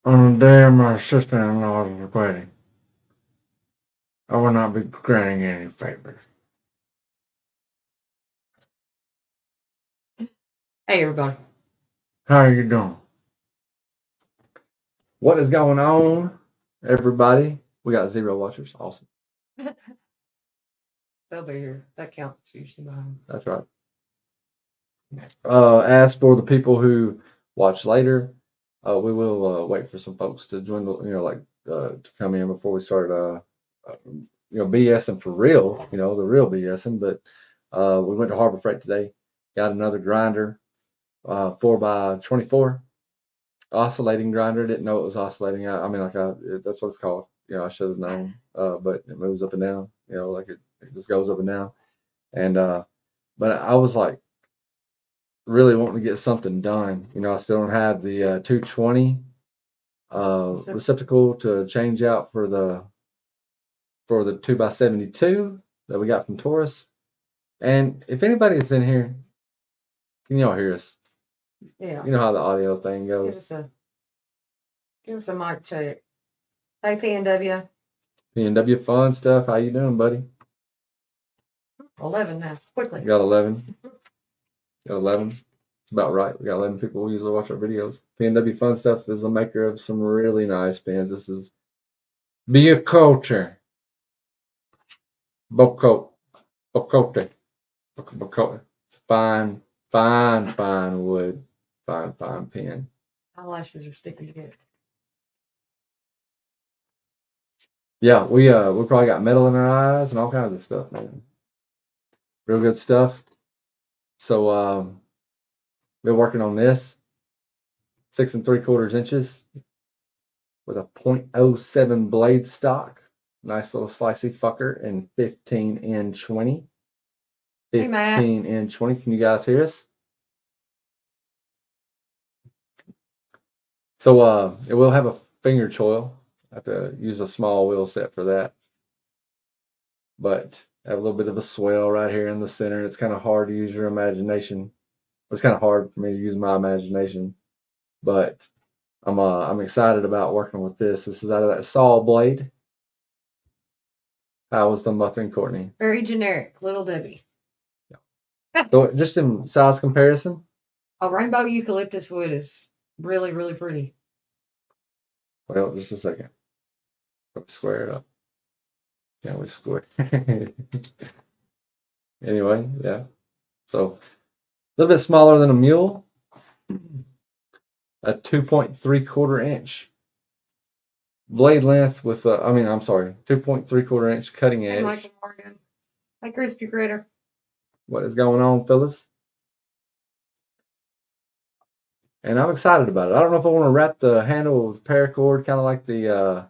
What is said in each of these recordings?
On the day of my sister-in-law's wedding, I will not be granting any favors. Hey, everybody. How are you doing? What is going on, everybody? We got 0 watchers. Awesome. They'll be here. That counts usually behind. That's right. As for the people who watch later, we will wait for some folks to join the, to come in before we start, BSing for real, the real BSing. But we went to Harbor Freight today, got another grinder, 4x24, oscillating grinder. Didn't know it was oscillating. That's what it's called. I should have known, but it moves up and down, it just goes up and down. And, but I was like, really wanting to get something done. I still don't have the 220 receptacle to change out for the 2x72 that we got from Taurus. And if anybody's in here, can y'all hear us? Yeah. You know how the audio thing goes. Give us a mic check. Hey, PNW. PNW fun stuff. How you doing, buddy? 11 now. Quickly. Got 11. Got 11. It's about right. We got 11 people who usually watch our videos. PNW Fun Stuff is the maker of some really nice pins. This is Be a Culture. Bocote. Bocote. Bocote. It's fine, fine wood. Fine pen. Eyelashes are sticking together. Yeah, we probably got metal in our eyes and all kinds of stuff, man. Real good stuff. So been working on this 6 3/4 inches with a .07 blade stock. Nice little slicey fucker and 15 in 20. Hey, Matt. 15 in 20. Can you guys hear us? So it will have a finger choil. I have to use a small wheel set for that. But I have a little bit of a swell right here in the center. It's kind of hard to use your imagination. It's kind of hard for me to use my imagination. But I'm excited about working with this. This is out of that saw blade. How was the muffin, Courtney? Very generic. Little Debbie. So just in size comparison. A rainbow eucalyptus wood is really, really pretty. Well, just a second. Let's square it up. Yeah, we square. Anyway, yeah. So a little bit smaller than a mule. A 2.75 inch blade length with 2.75 inch cutting Hey, edge. Michael Morgan. Hey, Crispy Critter. What is going on, Phyllis? And I'm excited about it. I don't know if I want to wrap the handle with paracord, kind of like the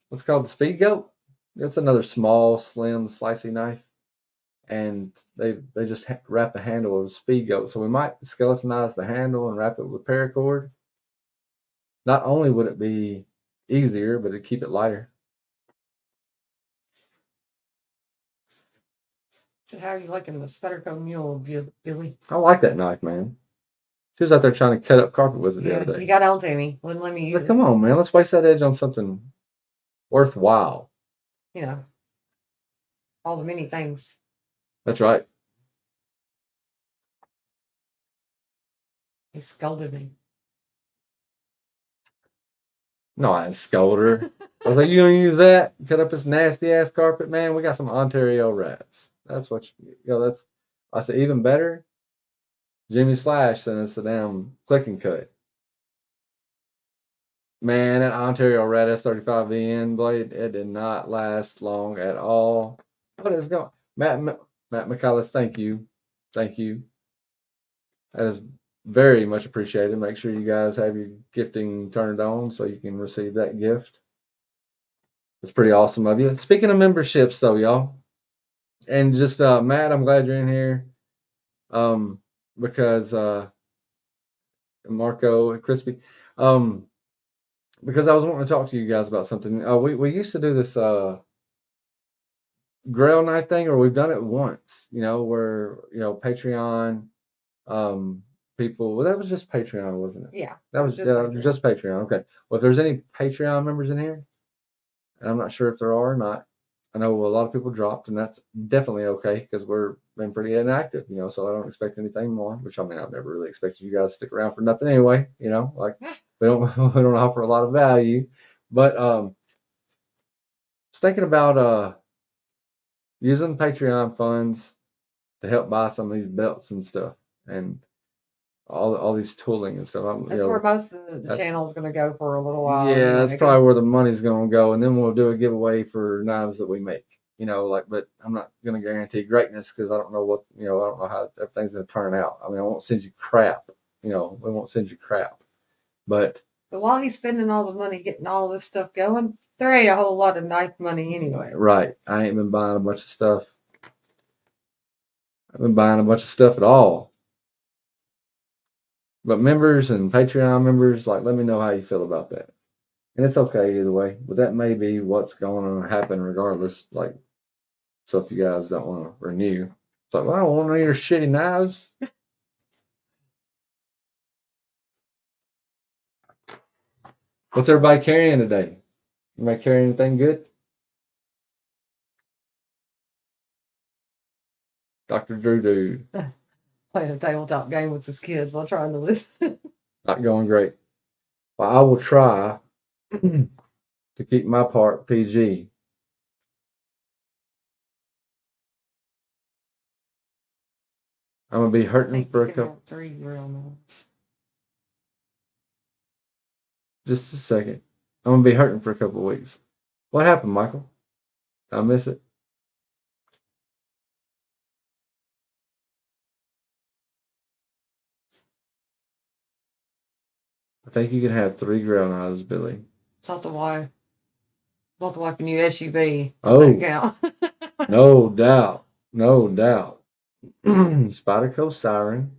what's it called, the Speed Goat. It's another small, slim, slicey knife, and they just wrap the handle with Speed Goat. So we might skeletonize the handle and wrap it with paracord. Not only would it be easier, but it'd keep it lighter. So how are you liking the Sputterco Mule, Billy? I like that knife, man. She was out there trying to cut up carpet with it the other day. You got on to me. Wouldn't let me use Like, it. come on, man. Let's waste that edge on something worthwhile. All the many things. That's right. He scolded me. No, I didn't scold her. I was like, you gonna use that? Cut up this nasty ass carpet, man. We got some Ontario rats. That's what that's. I said, even better. Jimmy Slash sent us a damn click and cut. Man, that Ontario Rat S35VN blade, it did not last long at all. What is going? Matt McCullis, thank you. That is very much appreciated. Make sure you guys have your gifting turned on so you can receive that gift. It's pretty awesome of you. Speaking of memberships, though, y'all, and just Matt, I'm glad you're in here, because Marco, Crispy, because I was wanting to talk to you guys about something. We used to do this Grail Night thing, or we've done it once. Where Patreon people. Well, that was just Patreon, wasn't it? Yeah. That was Patreon. just Patreon. Okay. Well, if there's any Patreon members in here, and I'm not sure if there are or not. I know a lot of people dropped, and that's definitely okay because we're been pretty inactive, so I don't expect anything more. Which I mean, I've never really expected you guys to stick around for nothing anyway. Like we don't we don't offer a lot of value. But I was thinking about using Patreon funds to help buy some of these belts and stuff, and all these tooling and stuff. That's where most of the channel is going to go for a little while. Yeah, anyway, that's probably where the money's going to go, and then we'll do a giveaway for knives that we make. But I'm not going to guarantee greatness because I don't know what, I don't know how everything's going to turn out. I mean, I won't send you crap. We won't send you crap. But while he's spending all the money getting all this stuff going, there ain't a whole lot of knife money anyway. Right. I ain't been buying a bunch of stuff. I've been buying a bunch of stuff at all. But members and Patreon members, let me know how you feel about that. And it's okay either way. But that may be what's going to happen regardless. So if you guys don't want to renew, it's well, I don't want any of your shitty knives. What's everybody carrying today? Anybody carrying anything good? Dr. Drew Dude. Playing a tabletop game with his kids while trying to listen. Not going great. Well, I will try to keep my part PG. I'm going to be hurting for a couple. 3 real knives. Just a second. I'm going to be hurting for a couple of weeks. What happened, Michael? Did I miss it? I think you can have 3 grill knives, Billy. It's not the wife. Not the wife and you SUV. Oh. Count. No doubt. No doubt. Spyderco Siren.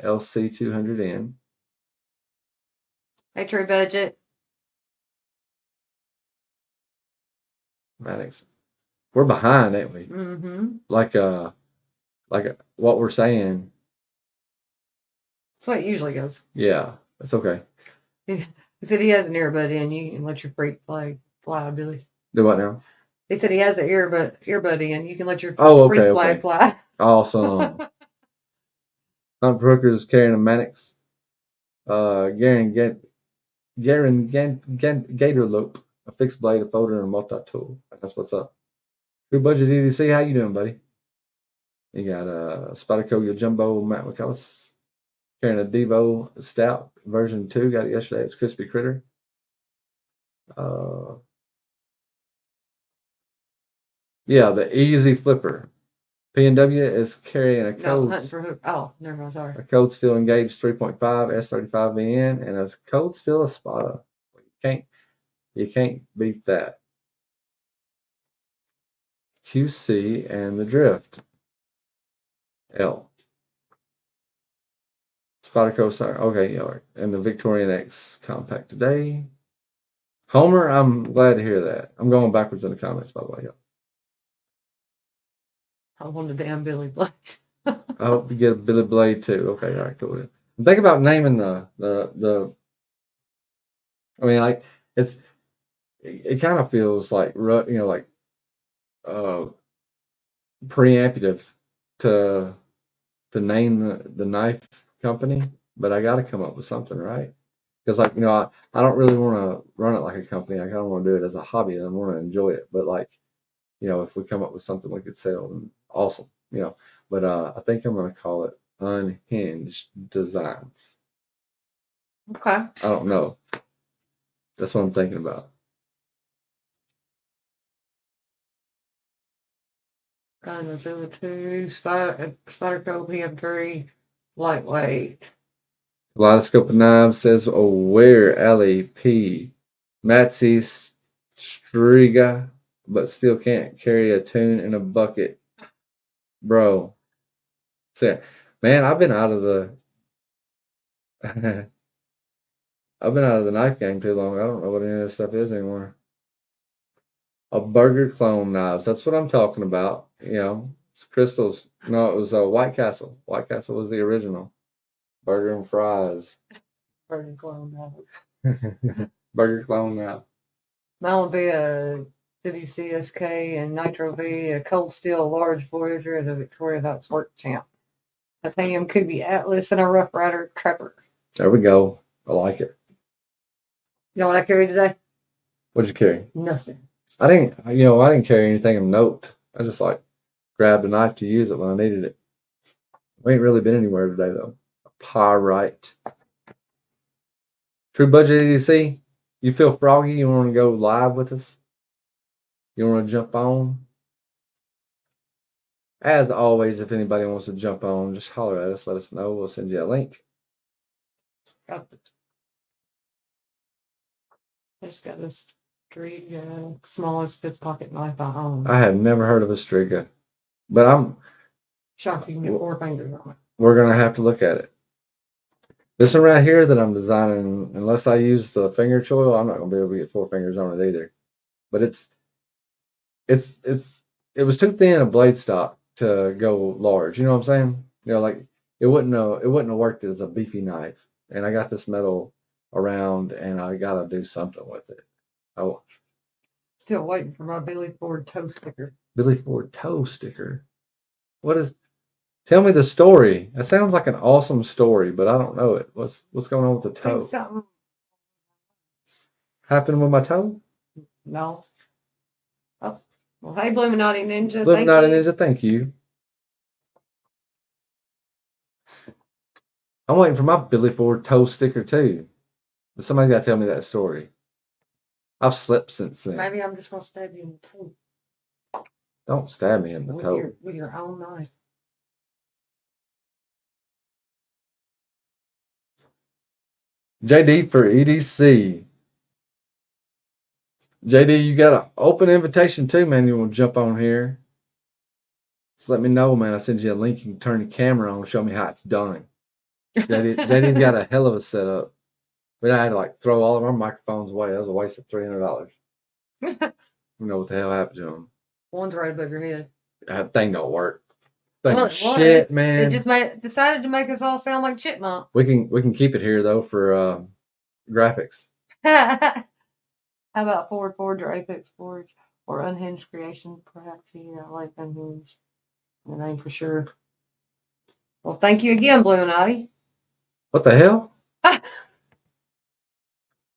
LC200N. Hey, True Budget. Maddox. We're behind, ain't we? Mm-hmm. Like what we're saying. That's what it usually goes. Yeah, that's okay. He said he has an earbud in. You can let your freak flag fly, Billy. Do what now? He said he has an earbud in. You can let your freak flag fly. Awesome. Hunt Brooker is carrying a Mannix. Gatorlope, a fixed blade, a folder, and a multi-tool. That's what's up. True Budget EDC, how you doing, buddy? You got Spyderco, your Jumbo, Matt McCullis. Carrying a Devo Stout version 2. Got it yesterday. It's Crispy Critter. Yeah, the Easy Flipper. P&W is carrying a code. Never mind, sorry. A Code Steel Engaged 3.5 S35VN and a Code Steel Espada. You can't beat that. QC and the Drift. L. Spyderco, sorry. Okay, yeah, and the Victorian X Compact today. Homer, I'm glad to hear that. I'm going backwards in the comments, by the way. I want a damn Billy Blade. I hope you get a Billy Blade too. Okay, all right, cool. Think about naming the. I mean, it kind of feels like preemptive to name the knife company, but I got to come up with something, right? Because I don't really want to run it like a company. I kind of want to do it as a hobby and I want to enjoy it. But if we come up with something we could sell, then awesome. But I think I'm going to call it Unhinged Designs. Okay. I don't know. That's what I'm thinking about. Got a Zilla 2, Spyderco PM3, lightweight. Kaleidoscope of Knives says, "Oh, where Allie P. Matsy Striga, but still can't carry a tune in a bucket, bro." Say, man, I've been out of the knife game too long. I don't know what any of this stuff is anymore. A Burger Clone knives. That's what I'm talking about. It's crystals. No, it was White Castle. White Castle was the original. Burger and fries. Burger clone now. Burger clone now. Mine will be a WCSK and Nitro V, a cold steel large Voyager, and a Victoria Docks Work Champ. A Titanium Kubi Atlas, and a Rough Rider Trapper. There we go. I like it. You know what I carried today? What'd you carry? Nothing. I didn't carry anything of note. I just like grabbed a knife to use it when I needed it. We ain't really been anywhere today though. Pyrite. True Budget EDC. You feel froggy? You want to go live with us? You want to jump on? As always, if anybody wants to jump on, just holler at us. Let us know. We'll send you a link. I just got this Striga, smallest fifth pocket knife I own. I have never heard of a Striga, but Shocked you can get 4 fingers on it. we're gonna have to look at it. This one right here that I'm designing, unless I use the finger choil, I'm not gonna be able to get 4 fingers on it either. But it was too thin a blade stock to go large. You know what I'm saying? Like it wouldn't have worked as a beefy knife. And I got this metal around, and I gotta do something with it. Oh, Still waiting for my Billy Ford toe sticker. Billy Ford toe sticker. What is? Tell me the story. That sounds like an awesome story, but I don't know it. What's going on with the toe? Think something. Happened with my toe? No. Oh. Well, hey, Illuminati Ninja. Illuminati Thank you. Ninja, thank you. I'm waiting for my Billy Ford toe sticker too. But somebody's got to tell me that story. I've slept since then. Maybe I'm just going to stab you in the toe. Don't stab me in the toe. With your own knife. JD for EDC. JD, you got an open invitation too, man. You want to jump on here? Just let me know, man. I'll send you a link. You can turn the camera on and show me how it's done. JD's got a hell of a setup. But I had to like throw all of our microphones away. That was a waste of $300. You know what the hell happened to them? One's right above your head. That thing don't work. Thing Well, shit, man. It just decided to make us all sound like chipmunk. We can keep it here though for graphics. How about Ford Forge or Apex Forge or Unhinged Creation? Perhaps I like Unhinged. The name for sure. Well, thank you again, Blue Naughty. What the hell?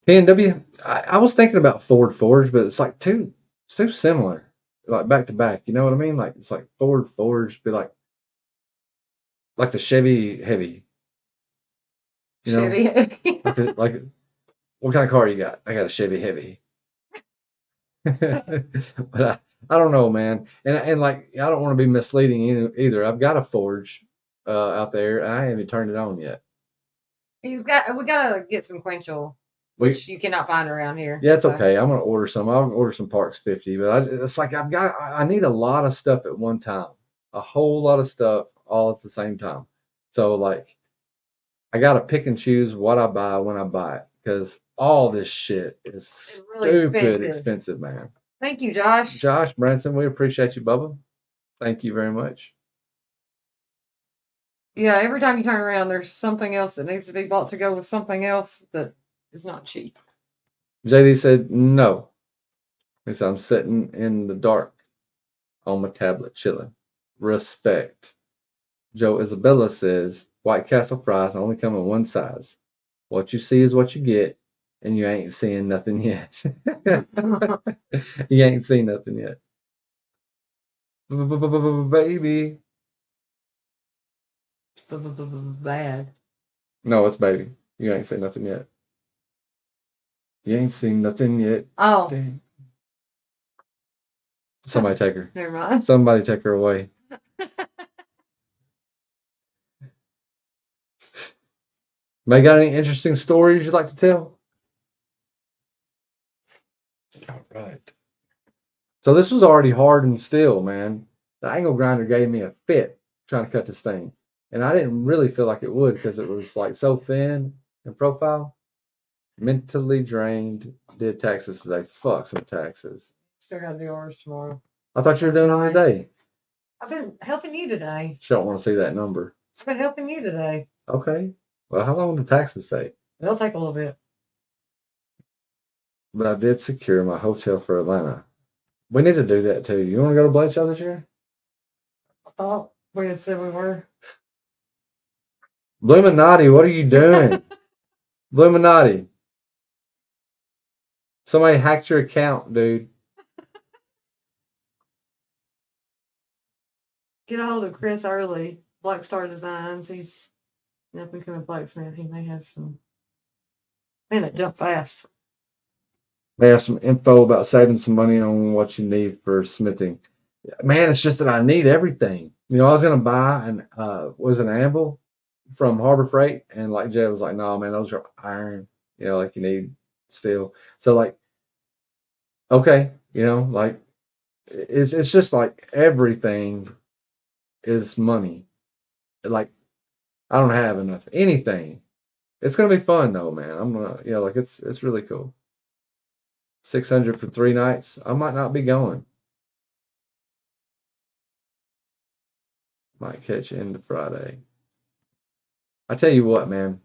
PNW. I was thinking about Ford Forge, but it's like too similar, like back to back. You know what I mean? Like it's like Ford Forge, be like the Chevy Heavy. You know, Chevy Heavy. like what kind of car you got? I got a Chevy Heavy. But I don't know, man. And like I don't want to be misleading either. I've got a Forge out there, and I haven't even turned it on yet. We gotta get some Quenchel, which you cannot find around here. Yeah, it's okay. I'm gonna order some. I'll order some Parks 50, but it's like I need a lot of stuff at one time, a whole lot of stuff all at the same time. So like, I gotta pick and choose what I buy when I buy it because all this shit is really stupid expensive, man. Thank you, Josh. Josh Branson, we appreciate you, Bubba. Thank you very much. Yeah, every time you turn around, there's something else that needs to be bought to go with something else that is not cheap. JD said no. He said I'm sitting in the dark on my tablet chilling. Respect. Joe Isabella says White Castle fries only come in one size. What you see is what you get, and you ain't seeing nothing yet. You ain't seen nothing yet. Baby. Bad. No, it's baby. You ain't seen nothing yet. You ain't seen nothing yet. Oh. Damn. Somebody take her. Never mind. Somebody take her away. May got any interesting stories you'd like to tell? All right. So this was already hardened steel, man. The angle grinder gave me a fit trying to cut this thing. And I didn't really feel like it would because it was like so thin in profile. Mentally drained. Did taxes today. Fuck some taxes. Still gotta do ours tomorrow. I thought you were doing it today. I've been helping you today. She don't want to see that number. I've been helping you today. Okay. Well, how long did taxes take? It'll take a little bit. But I did secure my hotel for Atlanta. We need to do that too. You want to go to Blade Show this year? I thought we had said we were. Illuminati, what are you doing? Illuminati. Somebody hacked your account, dude. Get a hold of Chris Early, Black Star Designs. He's an up and coming blacksmith. He may have some. Man, it jumped fast. They have some info about saving some money on what you need for smithing. Man, it's just that I need everything. You know, I was gonna buy an was an anvil from Harbor Freight, and like Jay was like, "No, man, those are iron. You know, like you need steel." So like, okay, you know, like it's just like everything is money. Like I don't have enough anything. It's gonna be fun though, man. I'm gonna, you know, like it's really cool. 600 for 3 nights. I might not be going. Might catch into Friday. I tell you what, man.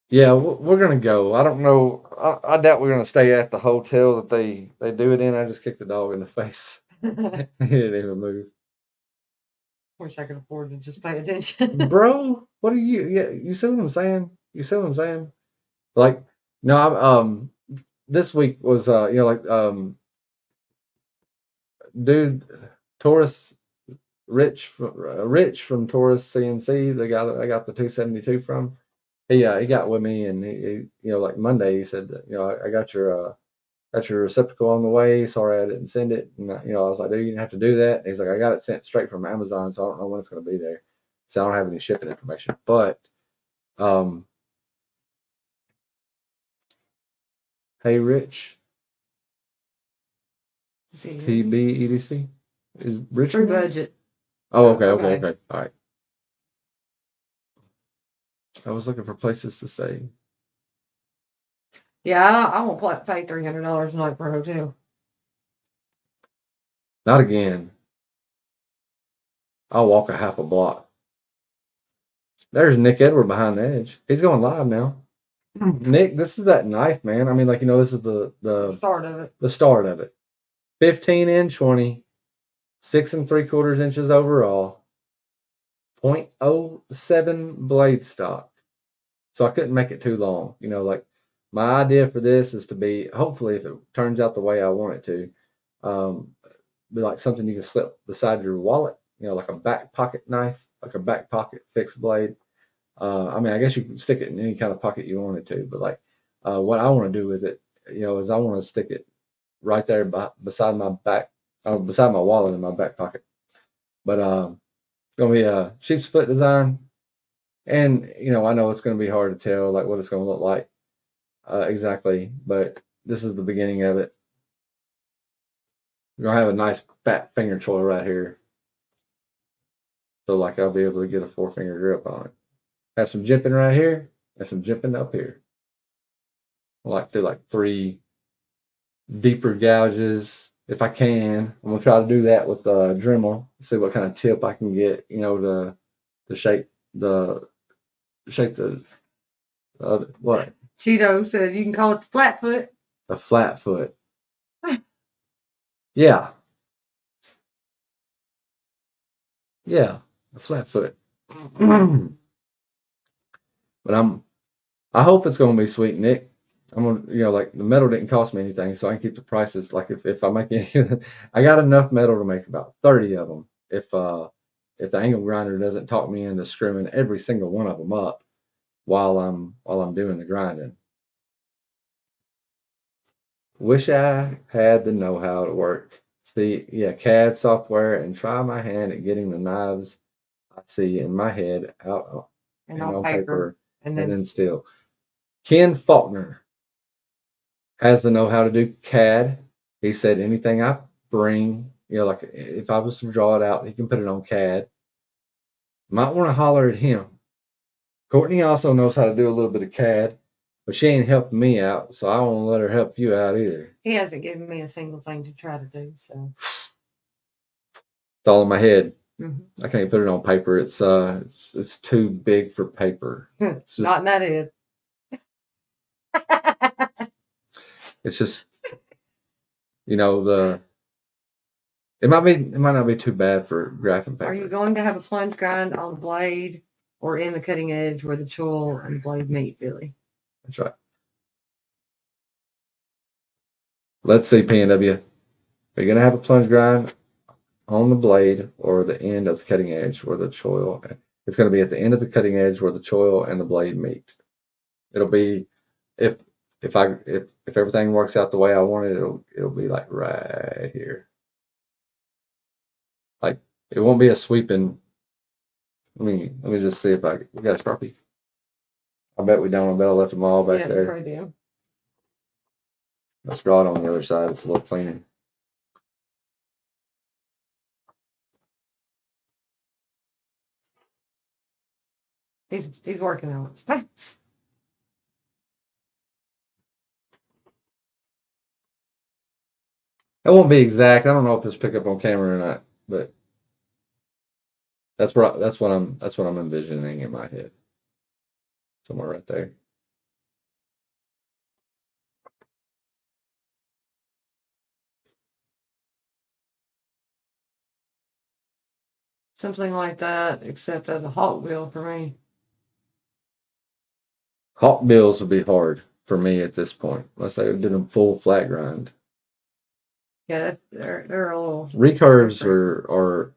Yeah, we're gonna go. I don't know. I doubt we're gonna stay at the hotel that they do it in. I just kicked the dog in the face. He didn't even move. Wish I could afford to just pay attention. Bro, what are you? Yeah, you see what I'm saying? You see what I'm saying? Like, no, this week was you know, like dude, Taurus Rich from Taurus CNC, the guy that I got the 272 from. He got with me, and he you know, like Monday he said that, you know, I got your receptacle on the way. Sorry I didn't send it. And you know, I was like, dude, you didn't have to do that. And he's like, I got it sent straight from Amazon, so I don't know when it's going to be there. So I don't have any shipping information. But hey, Rich, TBEDC is Rich. True budget. Oh, okay. All right. I was looking for places to stay. Yeah, I won't pay $300 a night for a hotel. Not again. I'll walk a half a block. There's Nick Edward behind the edge. He's going live now. Nick, this is that knife, man. I mean, like, you know, this is the Start of it. the start of it. 15 in 20, 6 3/4 inches overall, 0.07 blade stock. So I couldn't make it too long. You know, like my idea for this is to be, hopefully, if it turns out the way I want it to, be like something you can slip beside your wallet. You know, like a back pocket knife, like a back pocket fixed blade. I mean, I guess you can stick it in any kind of pocket you wanted to, but like what I want to do with it, you know, is I want to stick it right there beside my back, beside my wallet in my back pocket. But it's gonna be a sheep split design, and you know, I know it's gonna be hard to tell like what it's gonna look like exactly, but this is the beginning of it. We're gonna have a nice fat finger choil right here, so like I'll be able to get a 4-finger grip on it. Have some jimping right here, and some jimping up here. I like to do like 3 deeper gouges if I can. I'm gonna try to do that with the Dremel. See what kind of tip I can get, you know, to shape the what Cheeto said you can call it the flat foot. a flat foot. Yeah, yeah, a flat foot. But I hope it's gonna be sweet, Nick. I'm gonna, you know, like the metal didn't cost me anything, so I can keep the prices. Like if I make any, I got enough metal to make about 30 of them. If the angle grinder doesn't talk me into screwing every single one of them up while I'm doing the grinding. Wish I had the know-how to work. See, yeah, CAD software and try my hand at getting the knives I see in my head out And and on on paper. paper And and then then still. Ken Faulkner has the know-how to do CAD. He said anything I bring, you know, like if I was to draw it out, he can put it on CAD. Might want to holler at him. Courtney also knows how to do a little bit of CAD, but she ain't helping me out, so I won't let her help you out either. he hasn't given me a single thing to try to do. So It's all in my head. Mhm. I can't put it on paper. It's too big for paper. It's Not just in that head. it's just the it might not be too bad for graphing Are you paper. going to have a plunge grind on the blade or in the cutting edge where the choil and the blade meet, Billy? That's right. Let's see, PNW. Are you gonna have a plunge grind on the blade or the end of the cutting edge where the choil? It's gonna be at the end of the cutting edge where the choil and the blade meet. It'll be if if everything works out the way I want it, it'll be like right here. Like it won't be a sweeping. Let me just see if we got a Sharpie. I bet we don't. I bet I left them all back Yeah, there. probably do. Let's draw it on the other side. It's a little cleaner. He's working on it. It won't be exact. I don't know if it's pick up on camera or not, but that's what I'm envisioning in my head. Somewhere right there. Something like that, except as a hawk bill for me. Hawk bills would be hard for me at this point, unless I did a full flat grind. Yeah, they're a little Recurves different. are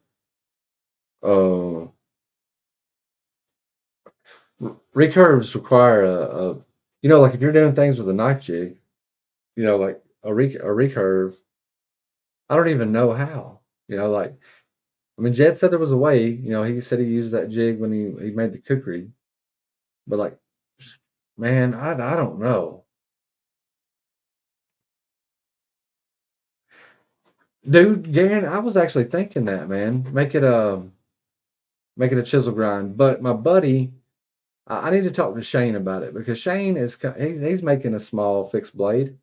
uh recurves require like if you're doing things with a knife jig, like a recurve. I don't even know how. Like I mean, Jed said there was a way. He said he used that jig when he made the kukri, but like, man, I don't know, dude. Garen, I was actually thinking that, man, make it a chisel grind. But my buddy, I need to talk to Shane about it because Shane he's making a small fixed blade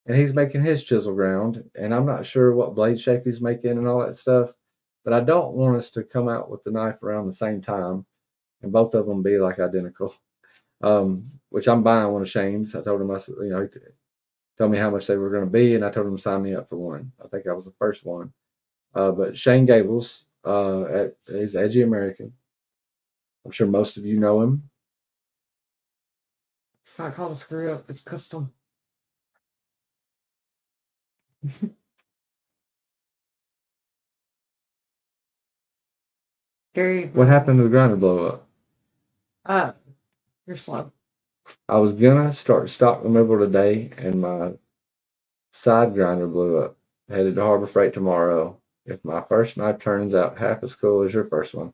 and he's making his chisel ground, and I'm not sure what blade shape he's making and all that stuff. But I don't want us to come out with the knife around the same time and both of them be like identical. Which I'm buying one of Shane's. I told him he told me how much they were going to be, and I told him to sign me up for one. I think I was the first one. But Shane Gables, he's Edgy American. I'm sure most of you know him. It's not called a screw up, it's custom. Gary, What happened to the grinder blow up? you're slow. I was gonna start stock removal today, and my side grinder blew up. Headed to Harbor Freight tomorrow. If my first knife turns out half as cool as your first one,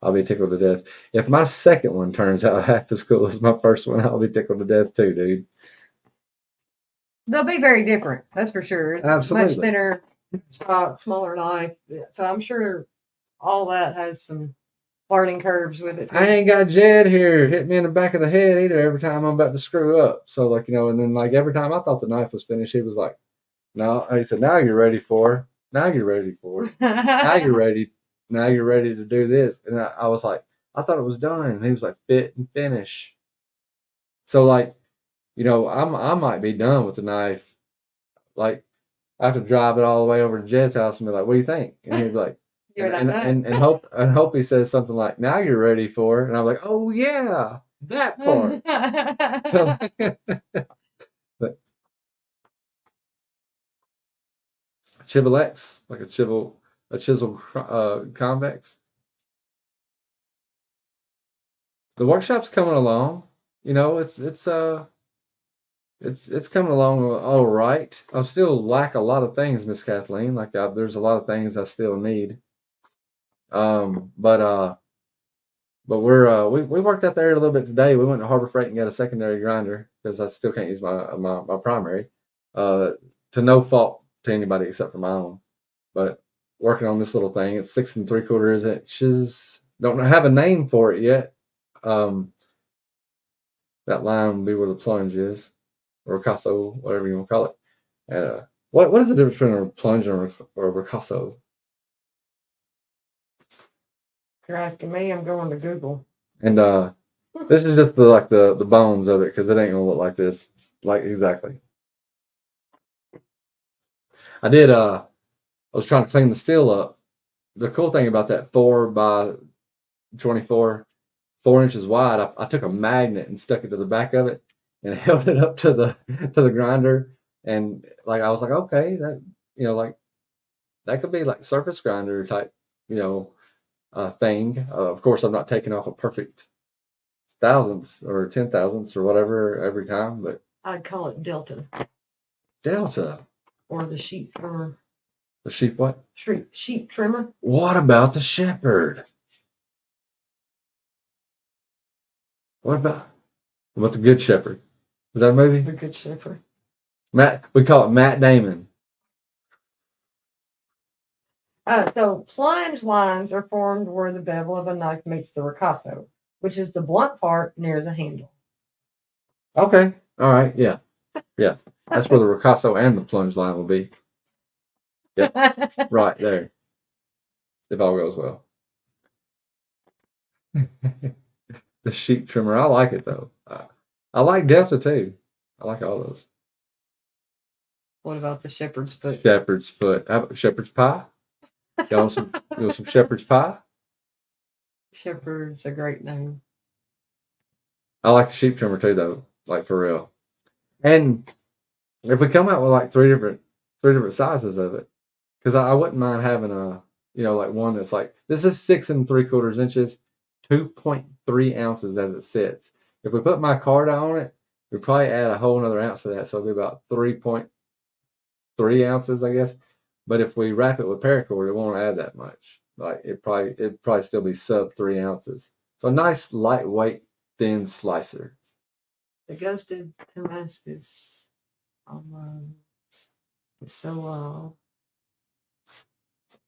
I'll be tickled to death. If my second one turns out half as cool as my first one, I'll be tickled to death too, dude. They'll be very different, that's for sure. It's Absolutely. much thinner, smaller knife. Yeah, so I'm sure all that has some learning curves with it. I ain't got Jed here hit me in the back of the head either every time I'm about to screw up. So like, and then like every time I thought the knife was finished, he was like, no, he said, now you're ready for it. Now you're ready for it. Now you're ready. Now you're ready to do this. And I was like, I thought it was done. And he was like, fit and finish. So like, I might be done with the knife. Like I have to drive it all the way over to Jed's house and be like, what do you think? And he'd be like, and hope he says something like, now you're ready for it. And I'm like, oh yeah, that part. But Chivel X, like a chisel convex. The workshop's coming along. It's coming along all right. I still lack a lot of things, Miss Kathleen. Like there's a lot of things I still need. But we worked out there a little bit today. We went to Harbor Freight and got a secondary grinder because I still can't use my primary. Uh, to no fault to anybody except for my own. But working on this little thing, it's 6 3/4 inches. Don't have a name for it yet. Um, that line would be where the plunge is, or ricasso, whatever you want to call it. And what is the difference between a plunge and a ricasso? If you're asking me, I'm going to Google. And this is just the bones of it because it ain't gonna look like this, like exactly. I did. I was trying to clean the steel up. The cool thing about that 4x24, 4 inches wide, I took a magnet and stuck it to the back of it and held it up to the grinder. And like I was like, okay, that like that could be like surface grinder type, thing. Of course, I'm not taking off a perfect thousandths or 10,000ths or whatever every time, but I'd call it Delta Delta, or the sheep trimmer. the sheep what? Sheep trimmer. What about the shepherd? What about the good shepherd? Is that a movie? The Good Shepherd. We call it Matt Damon. So plunge lines are formed where the bevel of a knife meets the ricasso, which is the blunt part near the handle. Okay. All right. Yeah. Yeah. That's where the ricasso and the plunge line will be. Right there. If all goes well. The sheep trimmer. I like it though. I like Delta too. I like all those. What about the shepherd's foot? Shepherd's foot. How about shepherd's pie? You want some shepherd's pie? Shepherd's a great name. I like the sheep trimmer too though. Like for real. And if we come out with like three different sizes of it, because I wouldn't mind having like one that's like this is 6 3/4 inches, 2.3 ounces as it sits. If we put my card on it, we probably add a whole another ounce to that, so it'll be about 3.3 ounces, I guess. But if we wrap it with paracord, it won't add that much. Like it'd probably still be sub 3 ounces. So a nice lightweight thin slicer. The Ghosted Damascus. So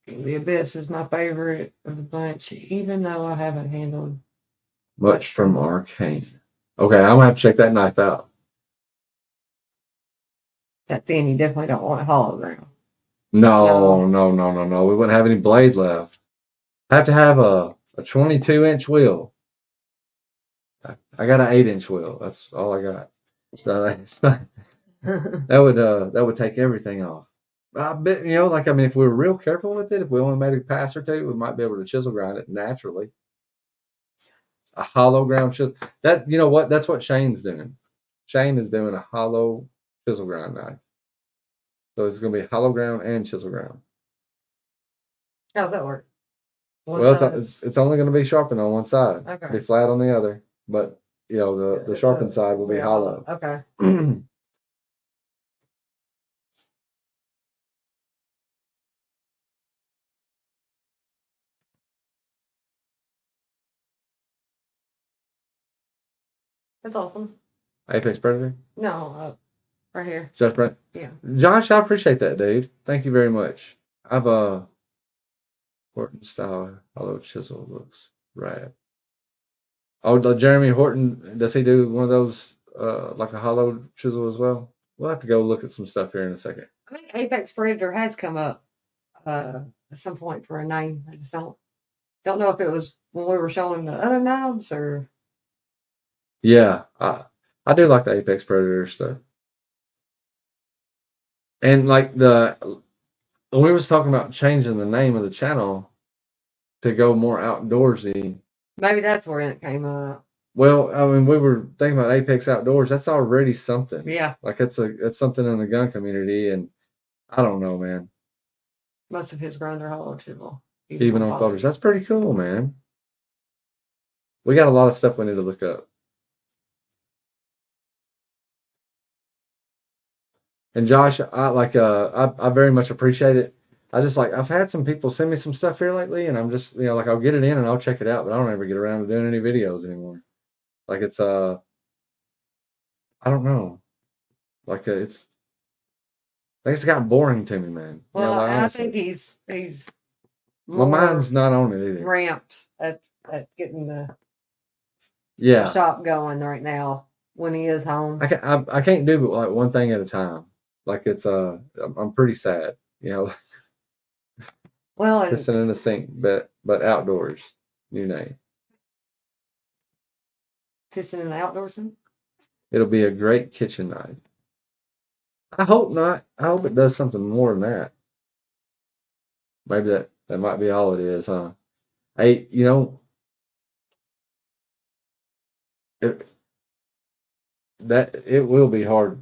the Abyss is my favorite of the bunch, even though I haven't handled Much from Arcane. Okay, I'm gonna have to check that knife out. that thin. You definitely don't want it hollow ground. No. We wouldn't have any blade left. I have to have a 22-inch wheel. I got an 8-inch wheel. That's all I got. So that would take everything off. I bet if we were real careful with it, if we only made a pass or two, we might be able to chisel grind it naturally. A hollow ground chisel. That's what Shane's doing. Shane is doing a hollow chisel grind knife. So it's going to be hollow ground and chisel ground. How's that work? It's only going to be sharpened on one side. Okay. Be flat on the other, but the sharpened side will be hollow. Okay. That's awesome. Apex Predator? No, right here. Josh Brent? Yeah. Josh, I appreciate that, dude. Thank you very much. I've Horton style hollow chisel looks rad. Oh, Jeremy Horton, does he do one of those like a hollow chisel as well? We'll have to go look at some stuff here in a second. I think Apex Predator has come up at some point for a name. I just don't know if it was when we were showing the other knobs or. Yeah, I do like the Apex Predator stuff. And like when we was talking about changing the name of the channel to go more outdoorsy. Maybe that's where it came up. Well, I mean, we were thinking about Apex Outdoors. That's already something. Yeah. Like it's something in the gun community, and I don't know, man. Most of his grinder hollow chisel. Even on photos, that's pretty cool, man. We got a lot of stuff we need to look up. And Josh, I very much appreciate it. I've had some people send me some stuff here lately, and I'm just I'll get it in and I'll check it out, but I don't ever get around to doing any videos anymore. Like it's I don't know, like it's gotten boring to me, man. Well, like, I think he's my mind's not on it either. Ramped at getting the shop going right now when he is home. I can't do but like one thing at a time. Like it's I'm pretty sad, Well, just in the sink, but outdoors. New name. Kissing and outdoorsing. It'll be a great kitchen knife. I hope not. I hope it does something more than that. Maybe that might be all it is, huh? Hey, it, that it will be hard.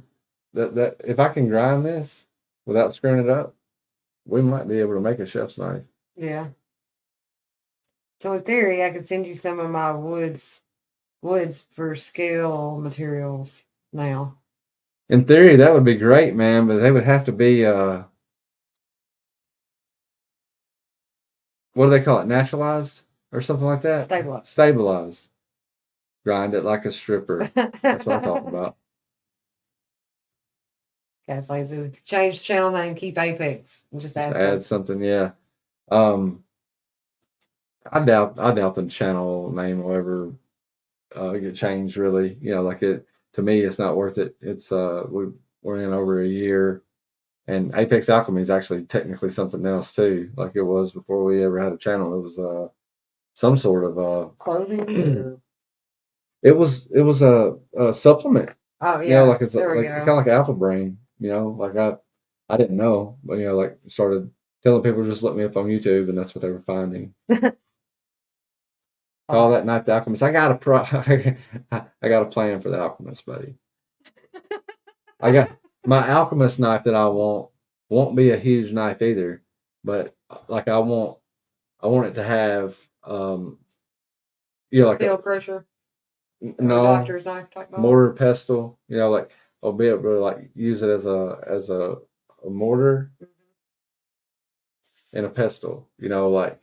That if I can grind this without screwing it up, we might be able to make a chef's knife. Yeah. So in theory, I could send you some of my woods for scale materials now. In theory, that would be great, man, but they would have to be what do they call it? Naturalized or something like that? Stabilized. Stabilized. Grind it like a stripper. That's what I'm talking about. Guys, like this, change the channel name, keep Apex, and just Just add add something, yeah. I doubt the channel name will ever get changed really. Like it to me it's not worth it. It's we're in over a year, and Apex Alchemy is actually technically something else too, like it was before we ever had a channel. It was some sort of clothing. it was a supplement. Oh yeah, Like it's there we like go. kind of like Alpha Brain. Like I didn't know, but like started telling people just look me up on YouTube, and that's what they were finding. Call that knife the Alchemist. I got I got a plan for the Alchemist, buddy. I got my Alchemist knife that I won't be a huge knife either, but like I want it to have like Steel crusher. no Doctor's knife type mortar pestle. Like I'll be able to like use it as a mortar and a pestle. Like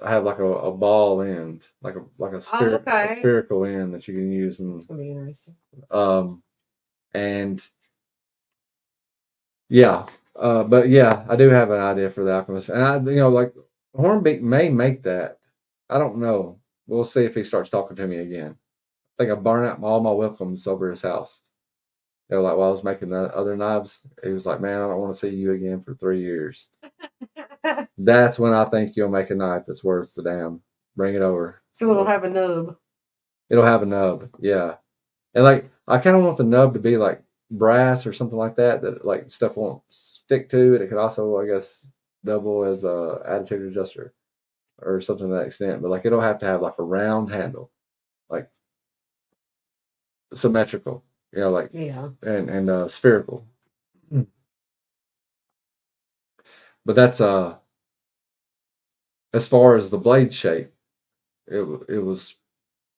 I have like a ball end, like a spherical end that you can use, and It's gonna be interesting. And yeah, but yeah, I do have an idea for the Alchemist, and like Hornbeak may make that. I don't know. We'll see if he starts talking to me again. I think I burned out all my welcomes over his house. Like while I was making the other knives, he was like, "Man, I don't want to see you again for 3 years." That's when I think you'll make a knife that's worth the damn. Bring it over. So it'll have a nub. It'll have a nub, yeah. And like I kind of want the nub to be like brass or something like that like stuff won't stick to it. It could also, I guess, double as a attitude adjuster or something to that extent. But like it'll have to have like a round handle, like symmetrical, like Yeah. and spherical. But that's as far as the blade shape, it was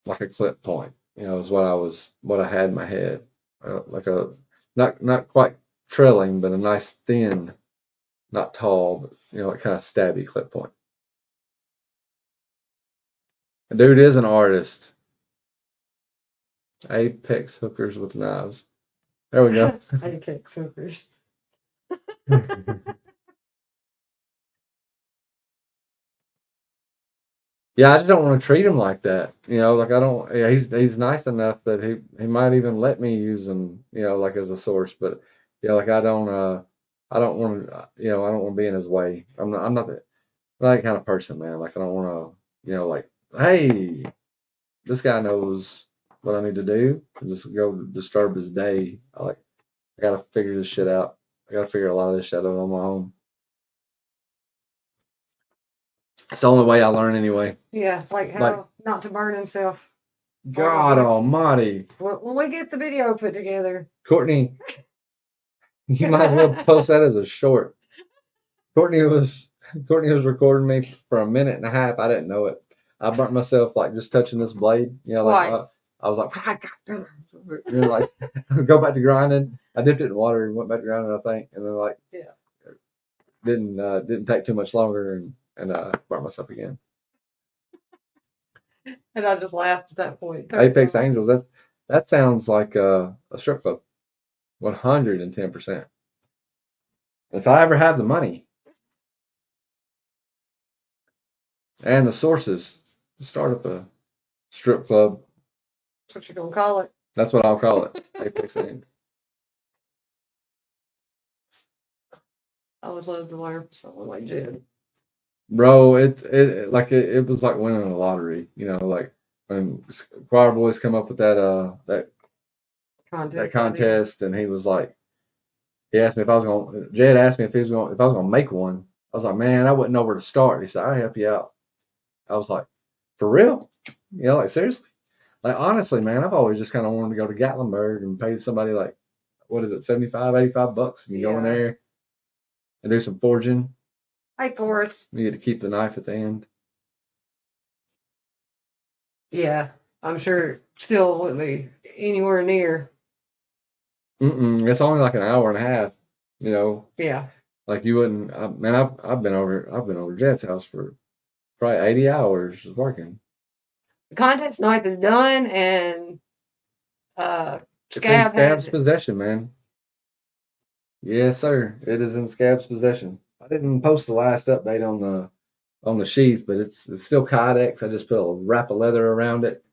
like a clip point. Is what I had in my head, like a not quite trailing, but a nice thin, not tall, but like kind of stabby clip point. The dude is an artist. Apex hookers with knives. There we go. Apex hookers. Yeah, I just don't want to treat him like that. Like I don't. Yeah, he's nice enough that he might even let me use him. Like as a source. But like I don't. I don't want to. I don't want to be in his way. I'm not that kind of person, man. Like I don't want to. Like hey, this guy knows what I need to do. And just go disturb his day. I gotta figure this shit out. I gotta figure a lot of this shit out on my own. It's the only way I learn anyway. Yeah, like how not to burn himself. God almighty. When we get the video put together. Courtney, you might as well post that as a short. Courtney was recording me for a minute and a half. I didn't know it. I burnt myself like just touching this blade. Twice. I was like, like go back to grinding. I dipped it in water and went back to grinding, I think, and then didn't take too much longer and burnt myself again. And I just laughed at that point. Apex Angels, that sounds like a strip club. 110%. If I ever have the money and the sources to start up a strip club. That's what you're gonna call it. That's what I'll call it. Apex Angels. I would love to learn from someone like Jed. Bro, it was like winning a lottery, like when choir boys come up with that Contest idea. contest, and he was like, he asked me if I was going. Jed asked me if if I was going to make one. I was like, man, I wouldn't know where to start. He said, I'll help you out. I was like, for real? Like seriously? Like honestly, man, I've always just kind of wanted to go to Gatlinburg and pay somebody like, what is it, 75, $85, and you go in Yeah. there and do some forging. Hey, Forrest. You get to keep the knife at the end. Yeah, I'm sure it still wouldn't be anywhere near. It's only like an hour and a half. Yeah. Like you wouldn't. Man, I've been over Jet's house for probably 80 hours just working. The contest knife is done, and It's in Scab has Scab's it. possession, man. Yes, sir. It is in Scab's possession. I didn't post the last update on the sheath, but it's still Kydex. I just put a wrap of leather around it,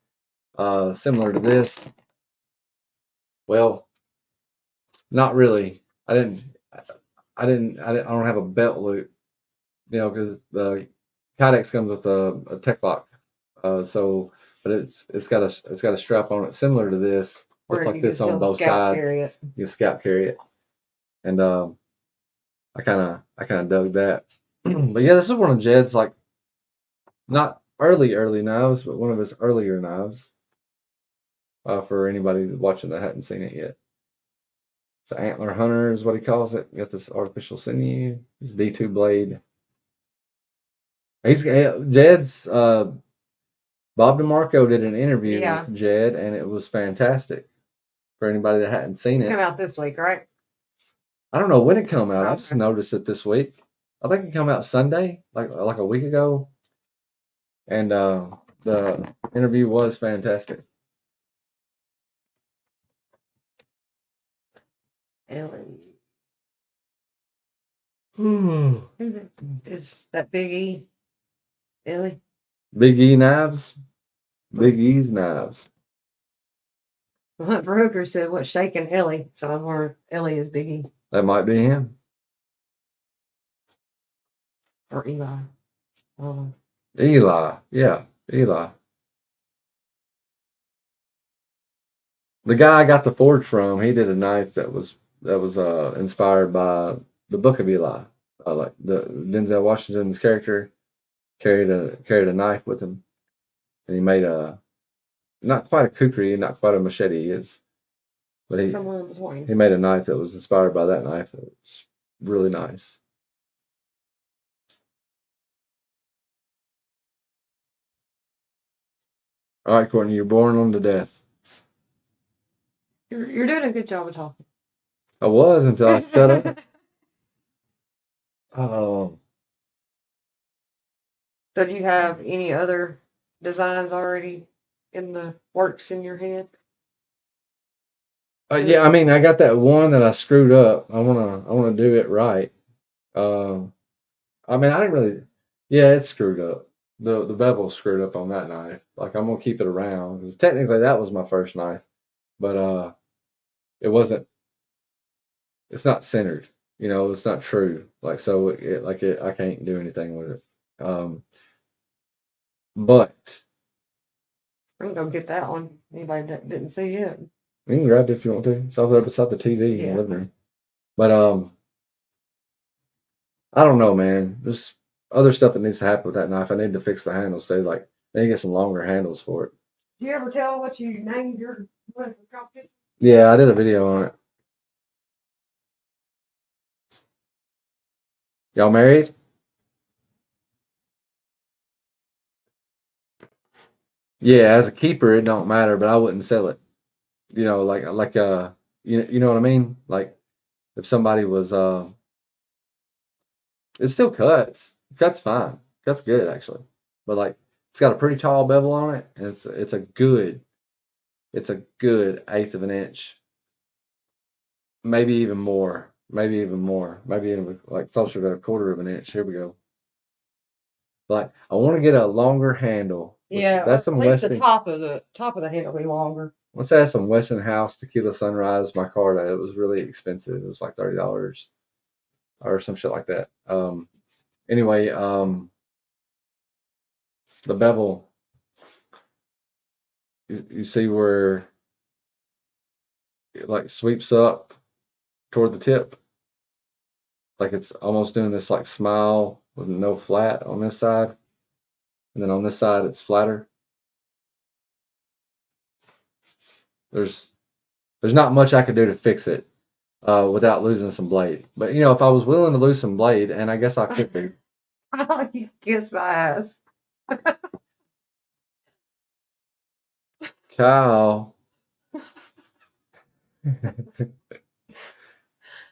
similar to this. Well, not really. I don't have a belt loop, because the Kydex comes with a tech lock. But it's got a strap on it similar to this, Where just you like can this on still both scalp sides. carry it. You can scalp carry it, and I kind of dug that. But yeah, this is one of Jed's like not early knives, but one of his earlier knives. For anybody watching that hadn't seen it yet, it's an antler hunter is what he calls it. Got this artificial sinew. It's D2 blade. Jed's Bob DeMarco did an interview Yeah. with Jed, and it was fantastic. For anybody that hadn't seen It it, came out this week, right? I don't know when it come out. I just Okay. noticed it this week. I think it come out Sunday, like a week ago, and the interview was fantastic. Ellie. Big Is that Big E? Ellie? E knives, Big E's knives. Hunt for Hooker said, what's shaking Ellie? So I'm wondering Ellie is Big E That might be him. or Eli. Eli, yeah, Eli. The guy I got the forge from, he did a knife that was inspired by the Book of Eli. Like the Denzel Washington's character carried a knife with him, and he made a not quite a kukri, not quite a machete, but Somewhere in between. he made a knife that was inspired by that knife. It was really nice. All right, Courtney, you're born on to death. You're doing a good job of talking. I was until I shut up. Oh, So do you have any other designs already in the works in your head? yeah. I mean, I got that one that I screwed up. I wanna do it right. Um, I mean, I didn't really. Yeah, it's screwed up. The bevel's screwed up on that knife. Like I'm gonna keep it around because technically that was my first knife, but it wasn't. It's not centered. It's not true. Like so, I can't do anything with it. But I can go get that one. Anybody that didn't see it. you can grab it if you want to. It's over there beside the TV in the Yeah. living room. But I don't know, man. There's other stuff that needs to happen with that knife. I need to fix the handles too. Like I need to get some longer handles for it. Do you ever tell what you named your competition? Yeah, I did a video on it. Y'all married? Yeah, as a keeper, it don't matter, but I wouldn't sell it. You know what I mean? Like if somebody was it still cuts. Cuts fine. Cuts good actually. But like it's got a pretty tall bevel on it, and it's a good eighth of an inch. Maybe even more. Maybe even more. Maybe even like closer to a quarter of an inch. Here we go. Like I want to get a longer handle. Yeah, That's some at least the Weston. top of the head will be longer. Once I had some Westinghouse Tequila Sunrise, my card, it was really expensive. It was like $30 or some shit like that. Anyway, the bevel. You see where it like sweeps up toward the tip, like it's almost doing this like smile with no flat on this side, and then on this side it's flatter. There's not much I could do to fix it without losing some blade. But if I was willing to lose some blade, and I guess I could be. You kiss my ass. Kyle,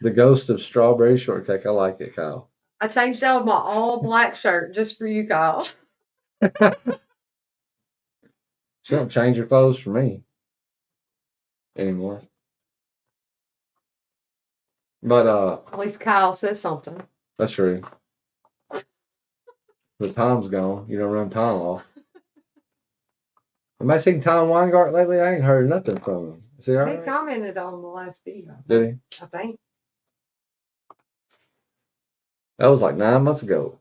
the ghost of strawberry shortcake. I like it, Kyle. I changed out of my all black shirt just for you, Kyle. She don't change her clothes for me anymore. But At least Kyle says something. that's true. The time's gone. You don't run time off. Am I seeing Tom Weingart lately? I ain't heard nothing from him. Is he all He right? commented on the last video. Did he? I think. That was like 9 months ago.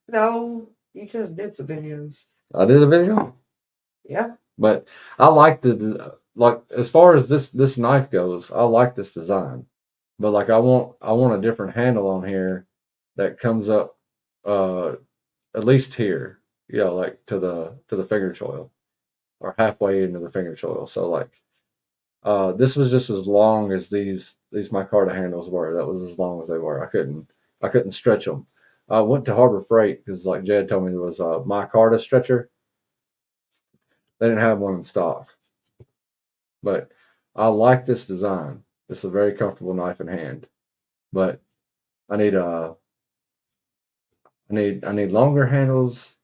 No, you just did some videos. I did a video. Yeah. But I like like as far as this knife goes, I like this design. But like I want a different handle on here that comes up at least here, like to the finger choil or halfway into the finger choil. So like this was just as long as these micarta handles were. That was as long as they were. I couldn't stretch them. I went to Harbor Freight because like Jed told me there was a micarta stretcher. They didn't have one in stock. But I like this design. It's a very comfortable knife in hand. But I need longer handles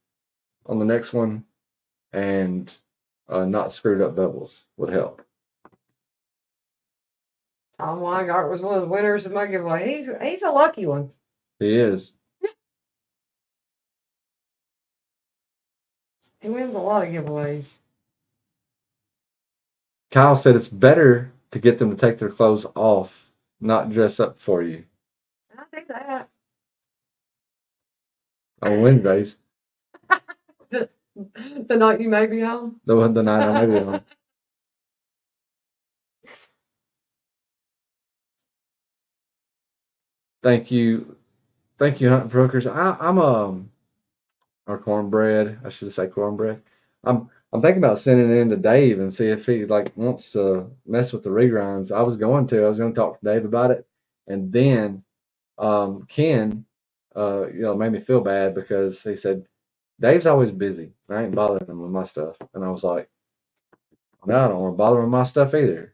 on the next one, and not screwed up bevels would help. Tom Weingart was one of the winners of my giveaway. He's a lucky one. He is. He wins a lot of giveaways. Kyle said it's better to get them to take their clothes off, not dress up for you I think that. on Wednesdays. The night you may be home. The night I may be on. Thank you, Hunting Brokers. I'm or cornbread. I should say cornbread. I'm thinking about sending it in to Dave and see if he like wants to mess with the regrinds. I was going to talk to Dave about it, and then Ken, made me feel bad because he said Dave's always busy. I ain't bothering him with my stuff, and I was like, no, I don't want to bother him with my stuff either.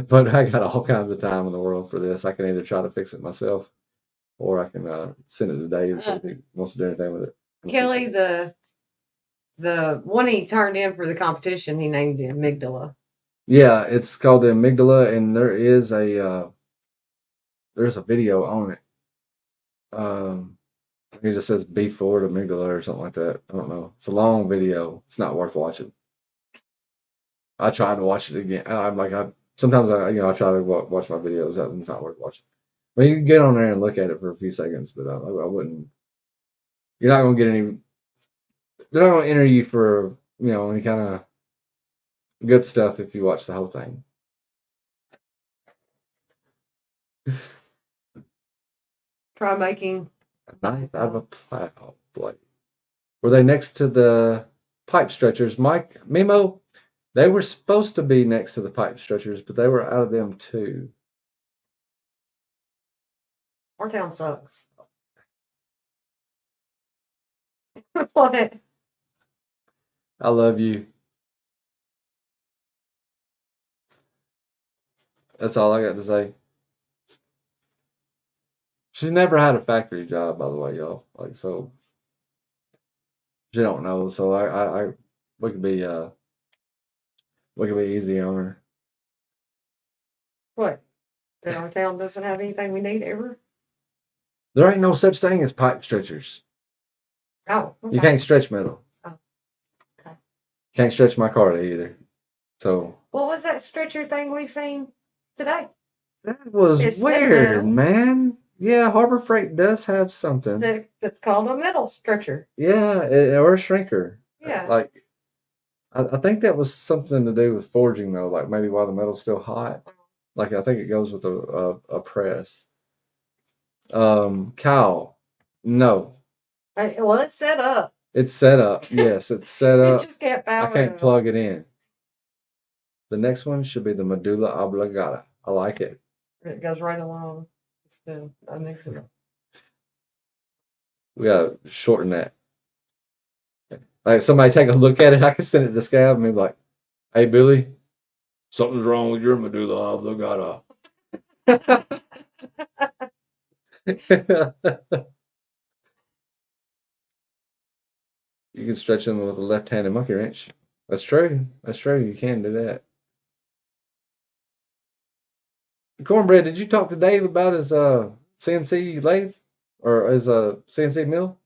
But I got all kinds of time in the world for this. I can either try to fix it myself, or I can send it to Dave and see if he wants to do anything with it. Kelly, the one he turned in for the competition, he named the amygdala. Yeah, it's called the amygdala, and there's a video on it. It just says beef forward amygdala or something like that. I don't know. It's a long video. It's not worth watching. I tried to watch it again. Sometimes I try to watch my videos. It's not worth watching. But you can get on there and look at it for a few seconds, but I wouldn't. You're not gonna get any. They're not gonna enter you for any kind of good stuff if you watch the whole thing. Try making A knife out of a plow blade. Were they next to the pipe stretchers? Mike, Mimo, they were supposed to be next to the pipe stretchers, but they were out of them too. our town sucks. What? I love you. That's all I got to say. She's never had a factory job, by the way, y'all. Like, so she don't know. So we could be easy on her. What? That our town doesn't have anything we need ever? There ain't no such thing as pipe stretchers. Oh, okay. You can't stretch metal. Oh, okay. Can't stretch my car either. So What was that stretcher thing we seen today? that was It's weird, metal. man. Yeah, Harbor Freight does have something. That's called a metal stretcher. Yeah, or a shrinker. Yeah. Like I think that was something to do with forging though. Like maybe while the metal's still hot. Like I think it goes with a press. Kyle, no, Well, it's set up. it's set up. Yes, it's set You up. just can't I power can't it. plug it in. The next one should be the medulla oblongata. I like it. It goes right along. I think so. We gotta shorten that. Like if somebody take a look at it, I can send it to Scab and be like, "Hey Billy, something's wrong with your medulla oblongata." You can stretch them with a left-handed monkey wrench. That's true. That's true. You can do that. Cornbread, did you talk to Dave about his CNC lathe or his CNC mill?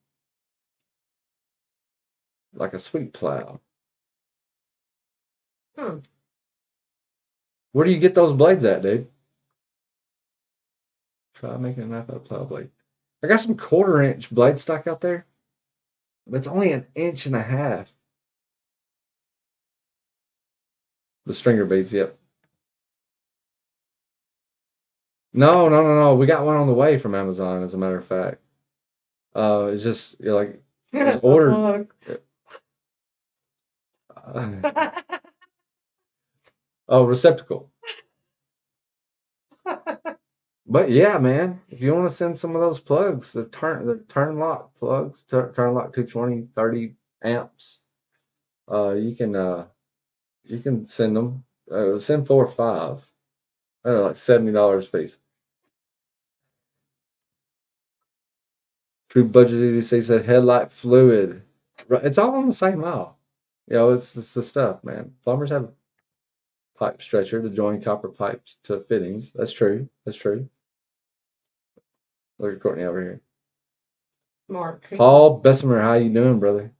Like a sweet plow. Hmm. Where do you get those blades at, dude? Try making a knife out of plow blade. I got some 1/4 inch blade stock out there. That's only 1.5 inches. The stringer beads, yep. No, no, no, no. We got one on the way from Amazon, as a matter of fact. It's just like it's ordered. Oh, receptacle. But yeah, man, if you want to send some of those plugs, the turn lock plugs, turn lock 220, 30 amps, you can send them. Send 4 or 5. They're like $70 a piece. True Budget EDC said headlight fluid. It's all on the same aisle. You know, it's the stuff, man. Plumbers have a pipe stretcher to join copper pipes to fittings. That's true. That's true. Look at Courtney over here. Mark. Paul Bessemer, how you doing, brother?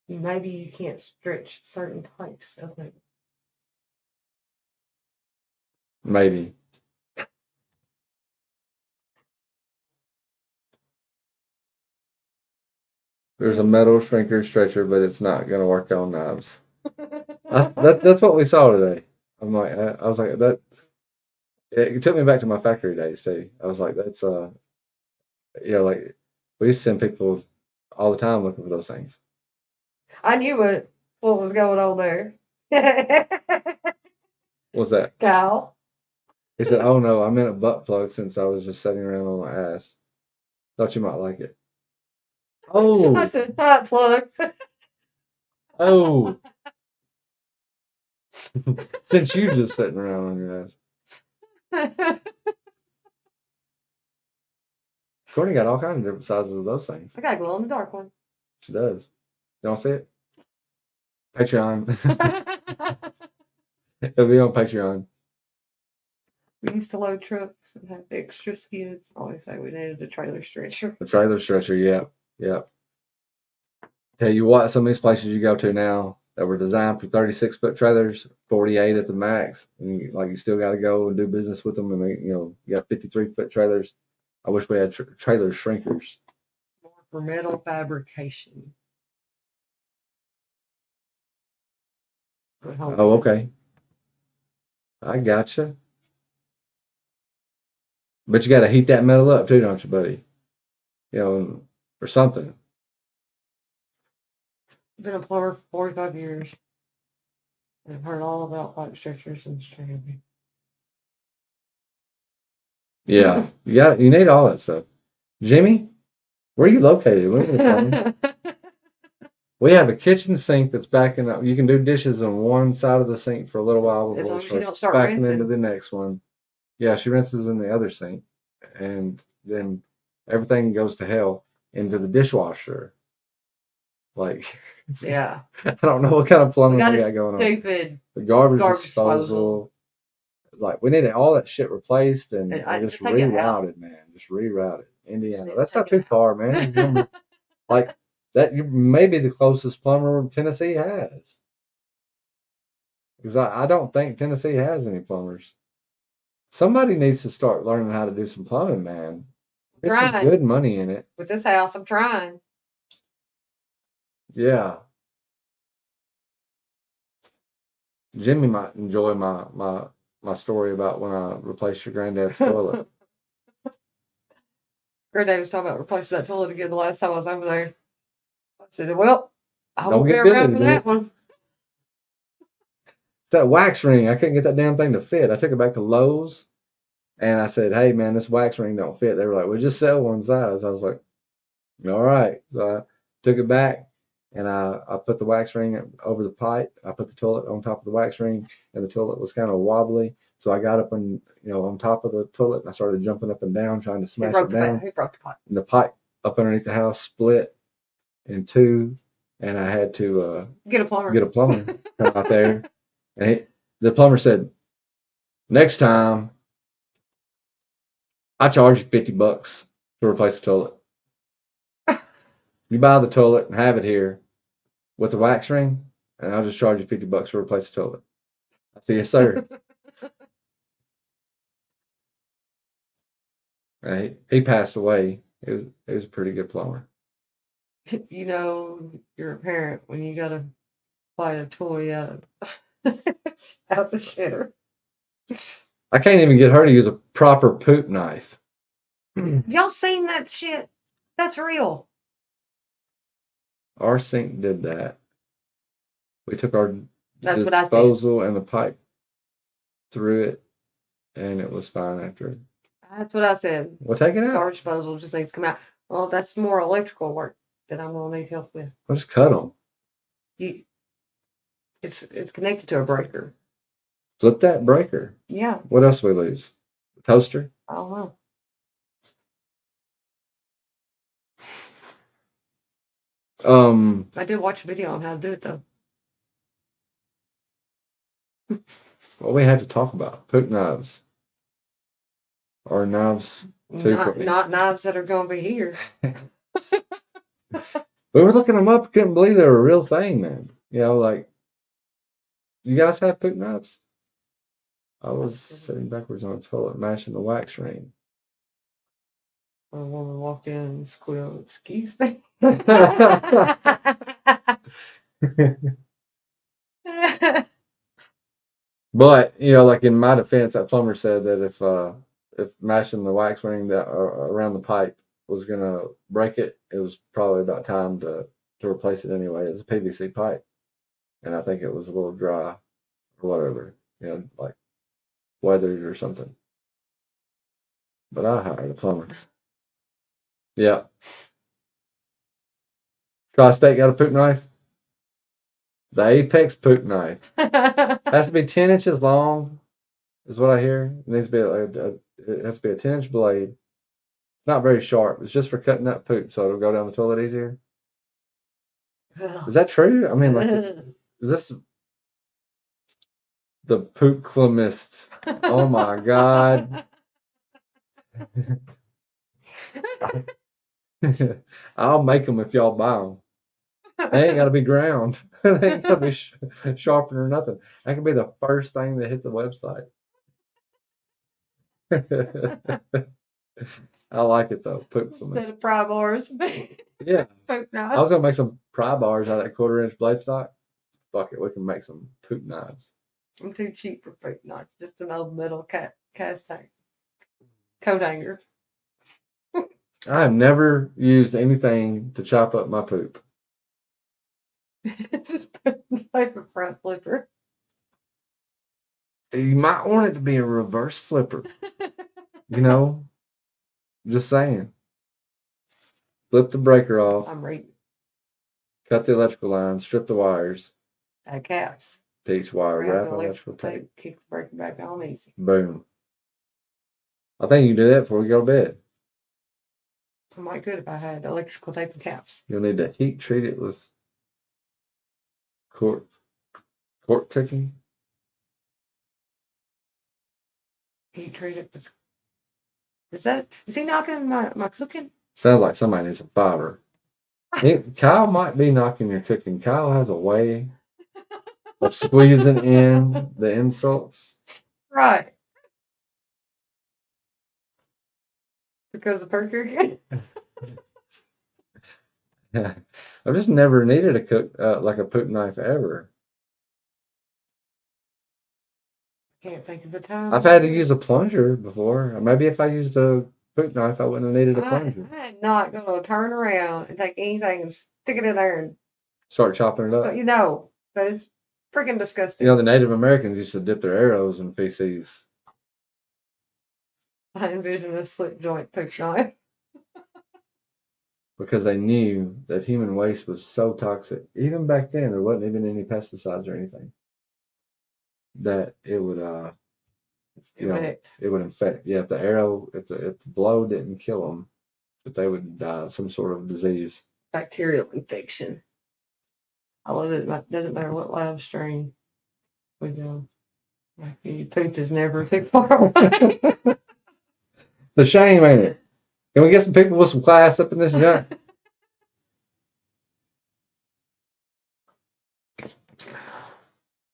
Maybe you can't stretch certain types of it. Maybe. There's a metal shrinker stretcher, but it's not going to work on knives. That's what we saw today. I'm like, I was like, that. It took me back to my factory days too. I was like, that's like we used to send people all the time looking for those things. I knew what was going on there. What's that? Kyle. He said, "Oh no, I meant a butt plug since I was just sitting around on my ass. Thought you might like it." I Oh, said, hot plug. oh. Since you just sitting around on your ass. Courtney got all kinds of different sizes of those things. I got a glow in the dark one. She does. You don't see it? Patreon. It'll be on Patreon. We used to load trucks and have extra skids. Always say we needed a trailer stretcher. The trailer stretcher, yep. Yep. Tell you what, some of these places you go to now that were designed for 36-foot trailers, 48 at the max, and you still got to go and do business with them. And you got 53-foot trailers. I wish we had trailer shrinkers. More for metal fabrication. Oh, okay. I gotcha. But you got to heat that metal up too, don't you, buddy? Or something. Been a plumber for 45 years. I've heard all about pipe stretchers and stringing. Yeah, you need all that stuff. Jimmy, where are you located? We have a kitchen sink that's backing up. You can do dishes on one side of the sink for a little while As before long it as you don't starts start backing rinsing. into the next one. Yeah, she rinses in the other sink, and then everything goes to hell into the dishwasher. Like, Yeah. I don't know what kind of plumbing We we got got going on. stupid The garbage garbage disposal. disposal. It's like we needed all that shit replaced and And just just take it out. rerouted, man. Just rerouted. Indiana. Need to That's not take it too far, man. Like that, you may be the closest plumber Tennessee has. Because I don't think Tennessee has any plumbers. Somebody needs to start learning how to do some plumbing, man. There's some Trying. good money in it. With this house, I'm trying. Yeah. Jimmy might enjoy my story about when I replaced your granddad's toilet. Granddad was talking about replacing that toilet again the last time I was over there. I said, well, I Don't won't be get good around at for it. that one. It's that wax ring. I couldn't get that damn thing to fit. I took it back to Lowe's and I said, hey, man, this wax ring don't fit. They were like, well, just sell one size. I was like, all right. So I took it back and I put the wax ring over the pipe. I put the toilet on top of the wax ring and the toilet was kind of wobbly. So I got up and, on top of the toilet and I started jumping up and down trying to smash it down. He broke the pipe. And the pipe up underneath the house split in two. And I had to Get a plumber. Come out there. And the plumber said, next time I charge you $50 to replace the toilet. You buy the toilet and have it here with the wax ring, and I'll just charge you $50 to replace the toilet. I said, yes, sir. And he passed away. He was a pretty good plumber. You know, you're a parent when you gotta fight a toy out of out the shitter. I can't even get her to use a proper poop knife. Y'all seen that shit? That's real. Our sink did that. We took our That's what I said. disposal and the pipe through it, and it was fine after. That's what I said. Well, take it out. Garbage disposal just needs to come out. Well, that's more electrical work that I'm gonna need help with. I'll just cut them. It's connected to a breaker. Flip that breaker. Yeah. What else do we lose? The toaster? I don't know. I did watch a video on how to do it though. What we had to talk about poop knives or knives. Not knives that are gonna be here. We were looking them up. Couldn't believe they were a real thing, man. Like you guys have poop knives. I was sitting backwards on a toilet, mashing the wax ring. A woman walked in and squealed, "Excuse me." But like in my defense, that plumber said that if mashing the wax ring that around the pipe was gonna break it, it was probably about time to replace it anyway. It's a PVC pipe, and I think it was a little dry or whatever, like weathered or something. But I hired a plumber. Yeah. Tri-State got a poop knife. The Apex poop knife has to be 10 inches long, is what I hear. It needs to be it has to be a 10-inch blade. It's not very sharp. It's just for cutting up poop, so it'll go down the toilet easier. Is that true? I mean, like, is this the poop clemist? Oh my God. I'll make them if y'all buy them. They ain't got to be ground. They ain't got to be sharpened or nothing. That could be the first thing that hit the website. I like it though. Poop Instead of pry bars. Yeah. Poop knives. I was gonna make some pry bars out of that 1/4-inch blade stock. Fuck it, we can make some poop knives. I'm too cheap for poop knives. Just an old metal cast tank. Coat hanger. I have never used anything to chop up my poop. It's just paper front flipper. You might want it to be a reverse flipper. Just saying. Flip the breaker off. I'm reading. Cut the electrical lines. Strip the wires. Add caps. To each wire. Wrap Wrap electrical tape. Keep the breaker back on easy. Boom. I think you can do that before we go to bed. I might could if I had electrical tape and caps. You'll need to heat treat it with court cooking. Heat treat it with. Is he knocking my cooking? Sounds like somebody needs a fiber. Kyle might be knocking your cooking. Kyle has a way of squeezing in the insults. Right. Because of Perker. I've just never needed a cook like a poop knife ever. Can't think of the time. I've had to use a plunger before. Maybe if I used a poop knife, I wouldn't have needed a plunger. I'm not gonna turn around and take anything and stick it in there and Start chopping it up. you know, but it's freaking You disgusting. know, the Native Americans used to dip their arrows in feces I envision a slip joint poop knife. because they knew that human waste was so toxic. Even back then, there wasn't even any pesticides or anything that it would, you know, Infect. it would infect. Yeah, if the arrow, if the blow didn't kill them, but they would die of some sort of disease. Bacterial infection. Although it doesn't matter what lab strain we go. Like, your poop is never too far away. It's a shame, ain't it? Can we get some people with some class up in this junk?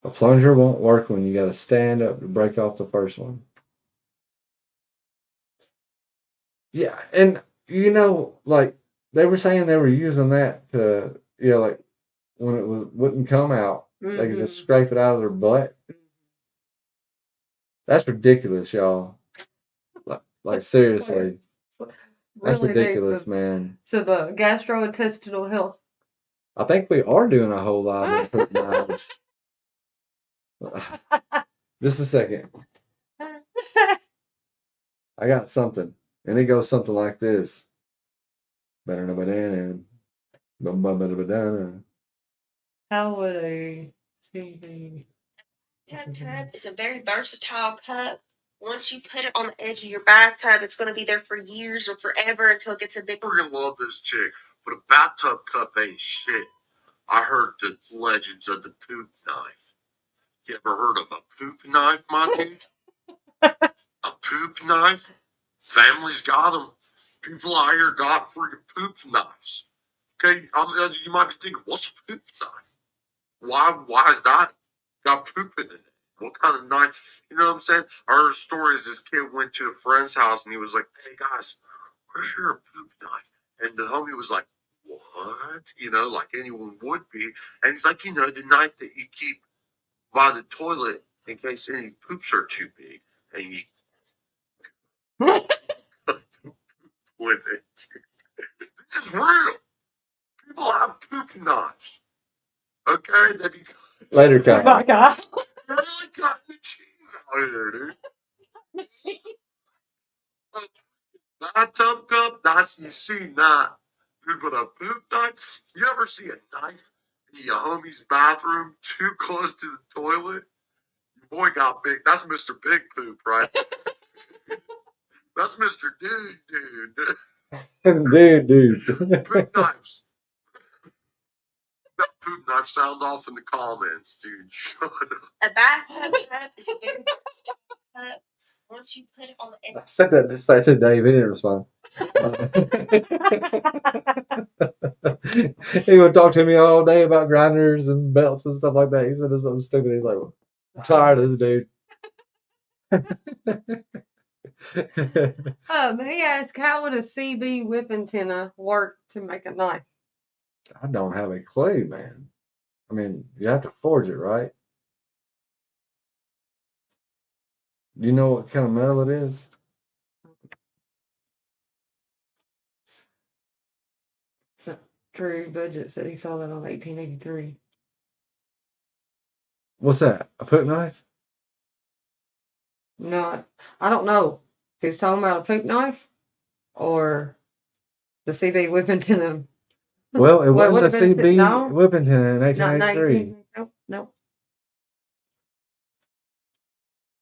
A plunger won't work when you got to stand up to break off the first one. Yeah, and you know, like they were saying they were using that to, you know, like when it wouldn't come out, they could just scrape it out of their butt. That's ridiculous, y'all. Like seriously, that's Really ridiculous, man. some gastrointestinal health. I think we are doing a whole lot of poop knives. Just a second. I got something, and it goes something like this. Ba-da-da-ba-da-da. Ba-ba-ba-da-ba-da-da. How would a CV? Cup is a very versatile cup. Once you put it on the edge of your bathtub, it's going to be there for years or forever until it gets a big. We're gonna love this chick, but a bathtub cup ain't shit. I heard the legends of the poop knife. You ever heard of a poop knife, my dude? A poop knife? Families got them. People out here got freaking poop knives. Okay, you might be thinking, what's a poop knife? Why is that got poop in it? What kind of knife? You know what I'm saying? I heard stories. This kid went to a friend's house and he was like, "Hey guys, where's your poop knife?" And the homie was like, "What?" You know, like anyone would be. And he's like, the knife that you keep by the toilet in case any poops are too big, and you with it. This is real. People have poop knives. Okay, they be Later, Oh Kyle. my God. really cutting the cheese out of there, dude. Bathtub cup, that's you see that. Dude, but a poop knife? You ever see a knife in your homie's bathroom too close to the toilet? Your boy got big. That's Mr. Big Poop, right? That's Mr. Dude. Poop knives. That poop knife sound off in the comments, dude. Shut up. A bathtub cup is a very versatile cup. Once you put it on the edge. I said that to say to Dave. He didn't respond. He would talk to me all day about grinders and belts and stuff like that. He said it was something stupid. He's like, I'm tired of this dude. He asked, how would a CB whip antenna work to make a knife? I don't have a clue, man. I mean, you have to forge it, right? Do you know what kind of metal it is? So, Drew Budget said he saw that on 1883. What's that? A poop knife? No, I don't know. He's talking about a poop knife or the CB whip antenna. Well, it What wasn't a would have been? CB No, Whippington in not 1883. Nope, nope.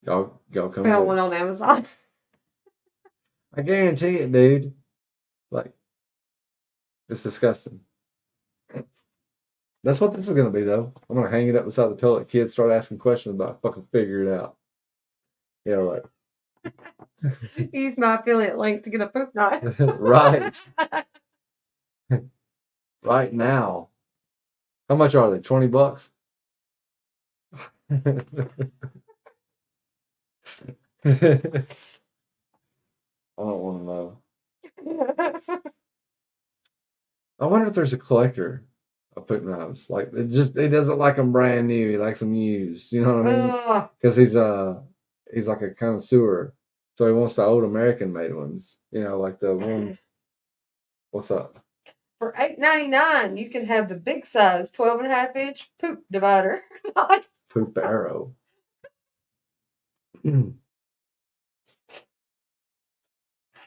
Y'all come Found with one it. on Amazon. I guarantee it, dude. Like, it's disgusting. That's what this is gonna be, though. I'm gonna hang it up beside the toilet. Kids start asking questions about it, fucking figure it out. Yeah, like Use my affiliate link to get a poop knife. right, right now. How much are they? $20? I don't want to know. I wonder if there's a collector of poop knives. Like he doesn't like them brand new. He likes them used. You know what I mean? Ugh. Because he's like a connoisseur, so he wants the old American made ones. You know, like the ones. What's up? For $8.99, you can have the big size 12.5-inch poop divider. Poop arrow.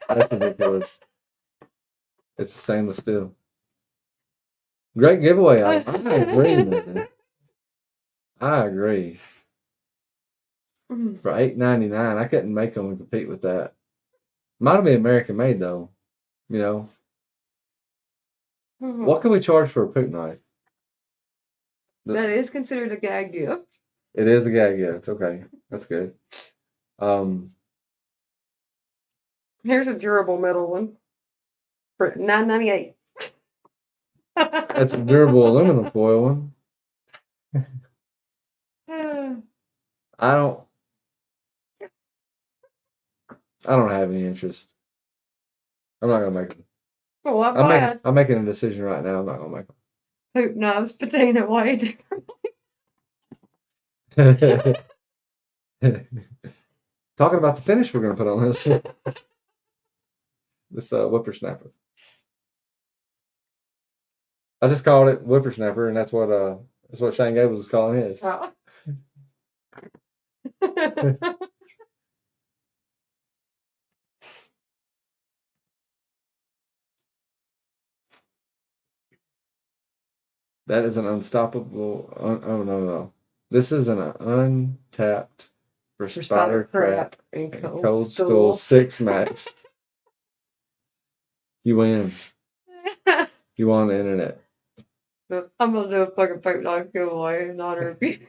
That's ridiculous. It's a stainless steel. Great giveaway. I agree, man. I agree. For $8.99, I couldn't make them compete with that. Might be American made though. You know, what can we charge for a poop knife? That is considered a gag gift. It is a gag gift. Okay, that's good. Here's a durable metal one for $9.98. That's a durable aluminum foil one. I don't have any interest. I'm not gonna make them. Well, I'm glad. I'm making a decision right now. I'm not gonna make Poop knives patina way. them. Talking about the finish we're gonna put on this whippersnapper. I just called it whippersnapper, and that's what Shane Gables was calling his. Oh. That is an unstoppable. Oh no. This is an untapped for spider crap and and cold stool 6 max. You win. You won the internet. I'm gonna do a fucking poop knife giveaway in honor of you.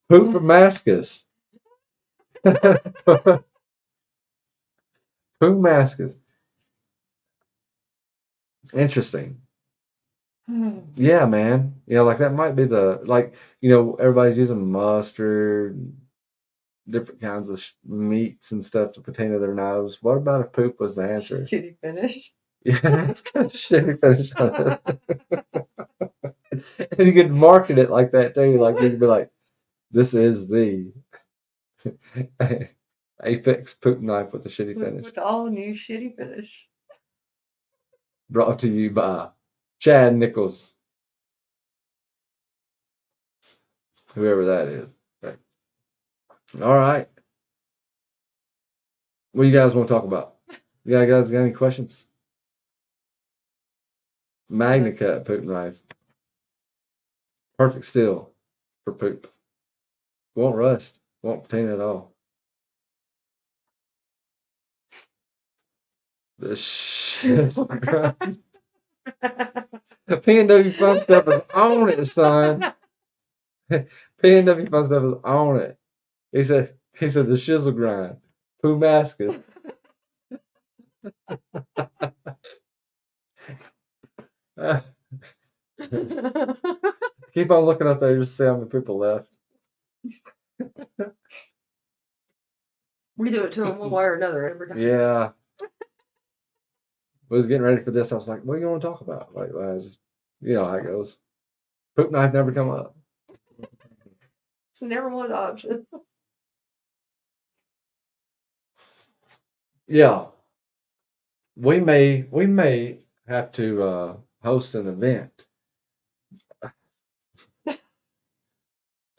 Poop Damascus. Poop Damascus. Interesting. Yeah, man. Like that might be everybody's using mustard, different kinds of meats and stuff to patina their knives. What about if poop was the answer? Shitty finish. Yeah, it's kind of shitty finish on it. And you could market it like that too. Like you could be like, "This is the Apex poop knife with the shitty finish." With all new shitty finish. Brought to you by Chad Nichols, whoever that is. Okay. All right. What do you guys want to talk about? You guys got any questions? Magna Cut poop knife. Perfect steel for poop. Won't rust. Won't patina at all. The shizzle grind. P&W Fun Stuff is on it, son. P&W Fun Stuff is on it. He said the shizzle grind. Pooh Mascus. Keep on looking up there just to see how many people left. We do it to them one way or another every time. Yeah. I was getting ready for this. I was like, what do you want to talk about? Like, I just, you know how it goes. Poop knife never come up. It's never one option. Yeah. We may have to host an event to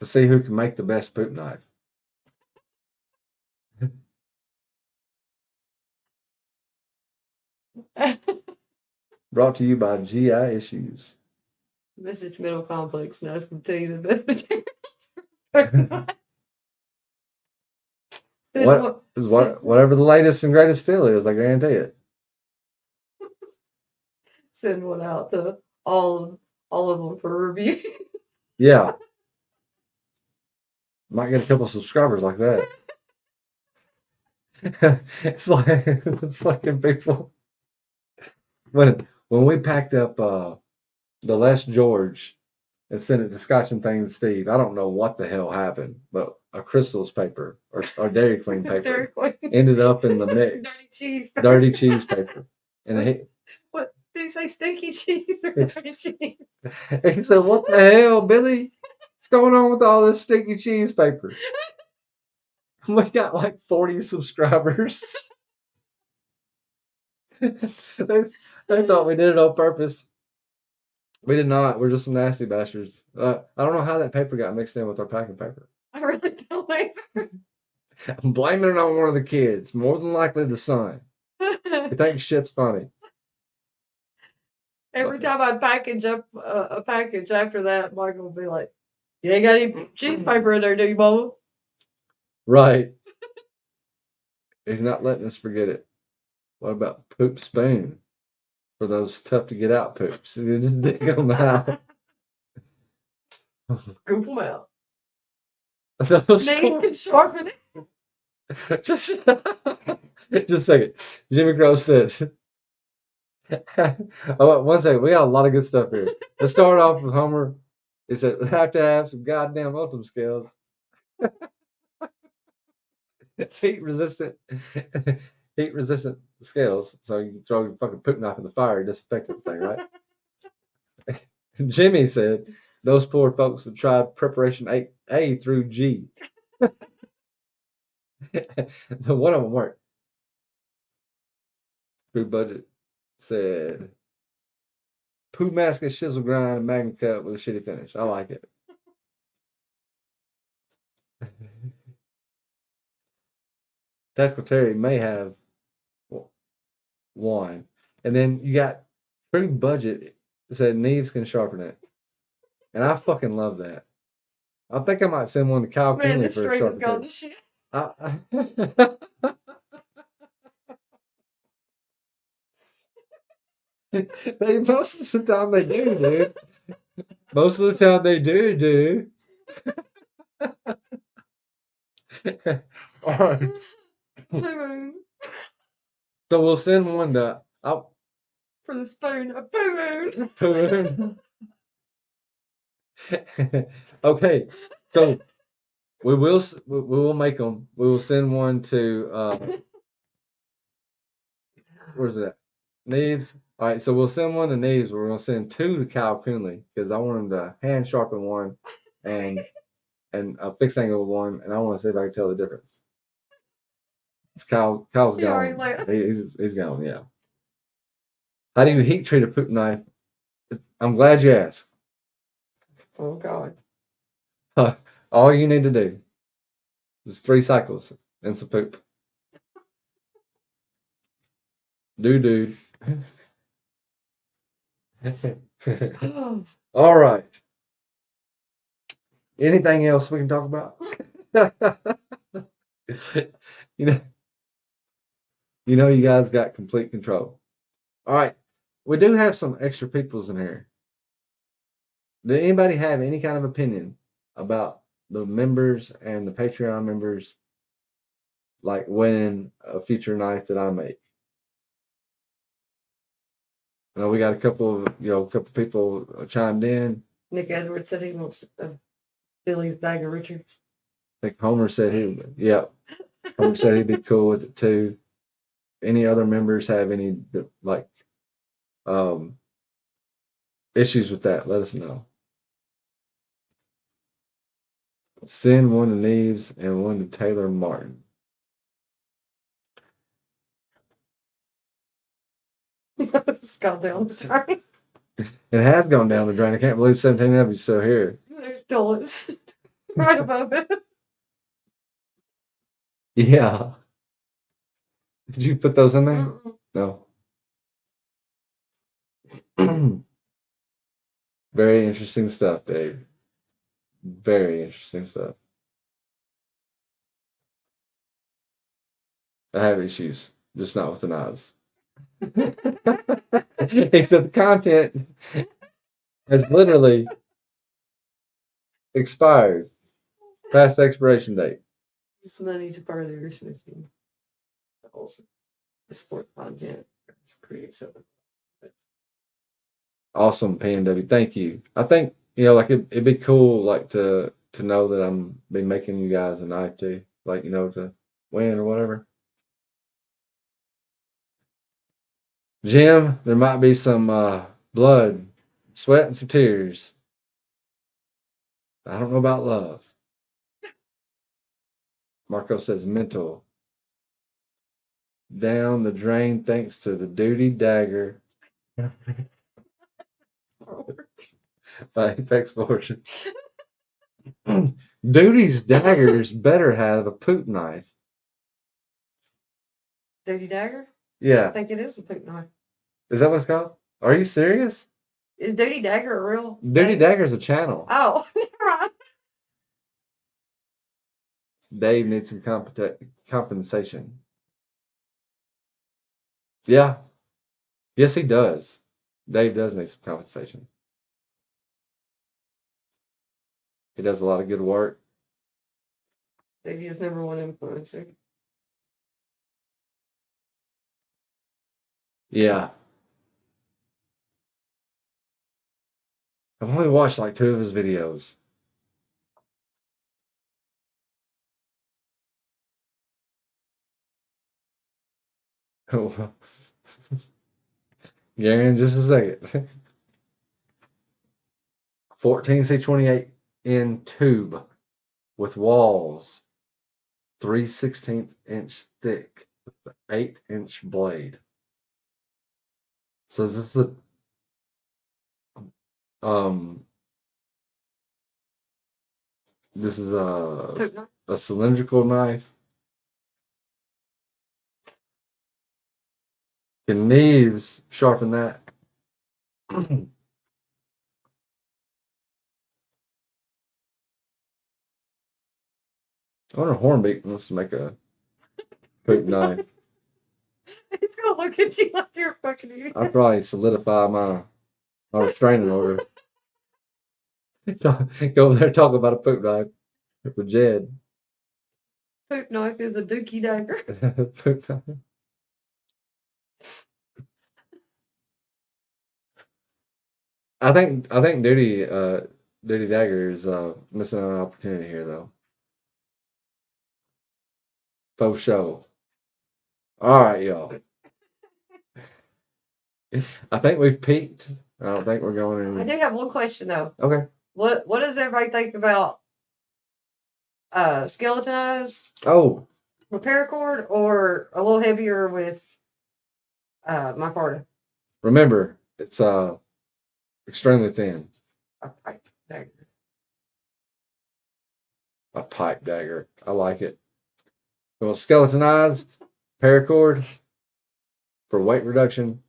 see who can make the best poop knife. Brought to you by GI Issues. Message Middle Complex knows can tell you the best materials. Whatever the latest and greatest still is, I guarantee it. Send one out to all of them for review. Yeah. Might get a couple subscribers like that. It's like fucking people. When we packed up the Les George and sent it to Scotch and Thing Steve. I don't know what the hell happened, but a Crystal's paper or Dairy Queen paper Dairy Queen. ended up in the mix. Dirty cheese. paper. Dirty cheese paper. And What did he say? Stinky cheese or It's- dirty cheese? he said, "What the hell, Billy? What's going on with all this stinky cheese paper?" We got like 40 subscribers. they thought we did it on purpose. We did not. We're just some nasty bastards. I don't know how that paper got mixed in with our packing paper. I really don't either. I'm blaming it on one of the kids. More than likely the son. He thinks shit's funny. Every time I'd package up a package after that, Michael would be like, "You ain't got any cheese paper in there, do you, Mama?" Right. He's not letting us forget it. What about poop spoon? For those tough to get out poops. You just dig them out. Scoop them out. Those Knees can sharpen it. just a second. Jimmy Crow said, oh, one second. We got a lot of good stuff here. Let's start off with Homer. He said, "We have to have some goddamn ultimate scales." It's heat resistant. Heat resistant scales. So you can throw your fucking poop knife in the fire, disinfect everything, right? Jimmy said, "Those poor folks have tried preparation A through G." The one of them worked. Food budget said, "Poo mask and shizzle grind and Magnum cup with a shitty finish." I like it. Tactical Terry may have one. And then you got True Budget said Neves can sharpen it. And I fucking love that. I think I might send one to Kyle Man, Kinley this for a stream has sharpen gone too. to shit. They most of the time they do, dude. Most of the time they do, dude. All right. Poo So we'll send one to for the spoon. A poo Okay, so we will make them. We will send one to where's it at? Neves. All right, so we'll send one to Neves. We're gonna send two to Kyle Coonley because I want him to hand sharpen one and a fixed angle one, and I want to see if I can tell the difference. It's Kyle's He already gone. left. He's gone. Yeah. How do you heat treat a poop knife? I'm glad you asked. Oh, God. All you need to do is 3 cycles and some poop. Dude. All right. Anything else we can talk about? you know, you guys got complete control. All right. We do have some extra peoples in here. Did anybody have any kind of opinion about the members and the Patreon members like winning a future knife that I make? We got a couple of people chimed in. Nick Edwards said he wants Billy's bag of Richards. I think Homer said Homer said he'd be cool with it too. Any other members have any like issues with that? Let us know. Send one to Neves and one to Taylor Martin. It's gone down the drain. It has gone down the drain. I can't believe 17 of you still here. There's dollars right above it. Yeah. Did you put those in there? Mm-mm. No. Very interesting stuff, Dave. Very interesting stuff. I have issues, just not with the knives. He said the content has literally expired, past expiration date. Use money to further your mission. Also, support content. Create something. Awesome, PNW. Thank you. I think You know, like it'd be cool, like to know that I'm be making you guys a knife too, like to win or whatever. Jim, there might be some blood, sweat, and some tears. I don't know about love. Marco says mental. Down the drain thanks to the duty dagger by Apex Fortune. Duty's daggers better have a poop knife. Duty dagger? I Yeah. think it is a poop knife. Is that what it's called? Are you serious? Is Duty dagger a real Duty name? Dagger's a channel. Oh, never mind. Dave needs some compensation. Yeah. Yes, he does. Dave does need some compensation. He does a lot of good work. Duty is number one influencer. Yeah. I've only watched like 2 of his videos. Gary, in just a second. 14C28 in tube with walls, 3/16" thick, 8" blade. So is this um this is Poop knife? a cylindrical knife? Can Neves sharpen that? I wonder if Hornbeak wants to make a poop knife. He's gonna look at you like you're a fucking idiot. I'd probably solidify my restraining order. Go over there talk about a poop knife with Jed. Poop knife is a dookie dagger. Poop knife. I think Duty Dagger is missing an opportunity here though. Faux show. All right, y'all. I think we've peaked. I don't think we're going I in. do have one question though. Okay. What does everybody think about skeletonized Oh, with paracord or a little heavier with micarta? remember, it's extremely thin. A pipe dagger. A pipe dagger. I like it. Well, skeletonized paracord for weight reduction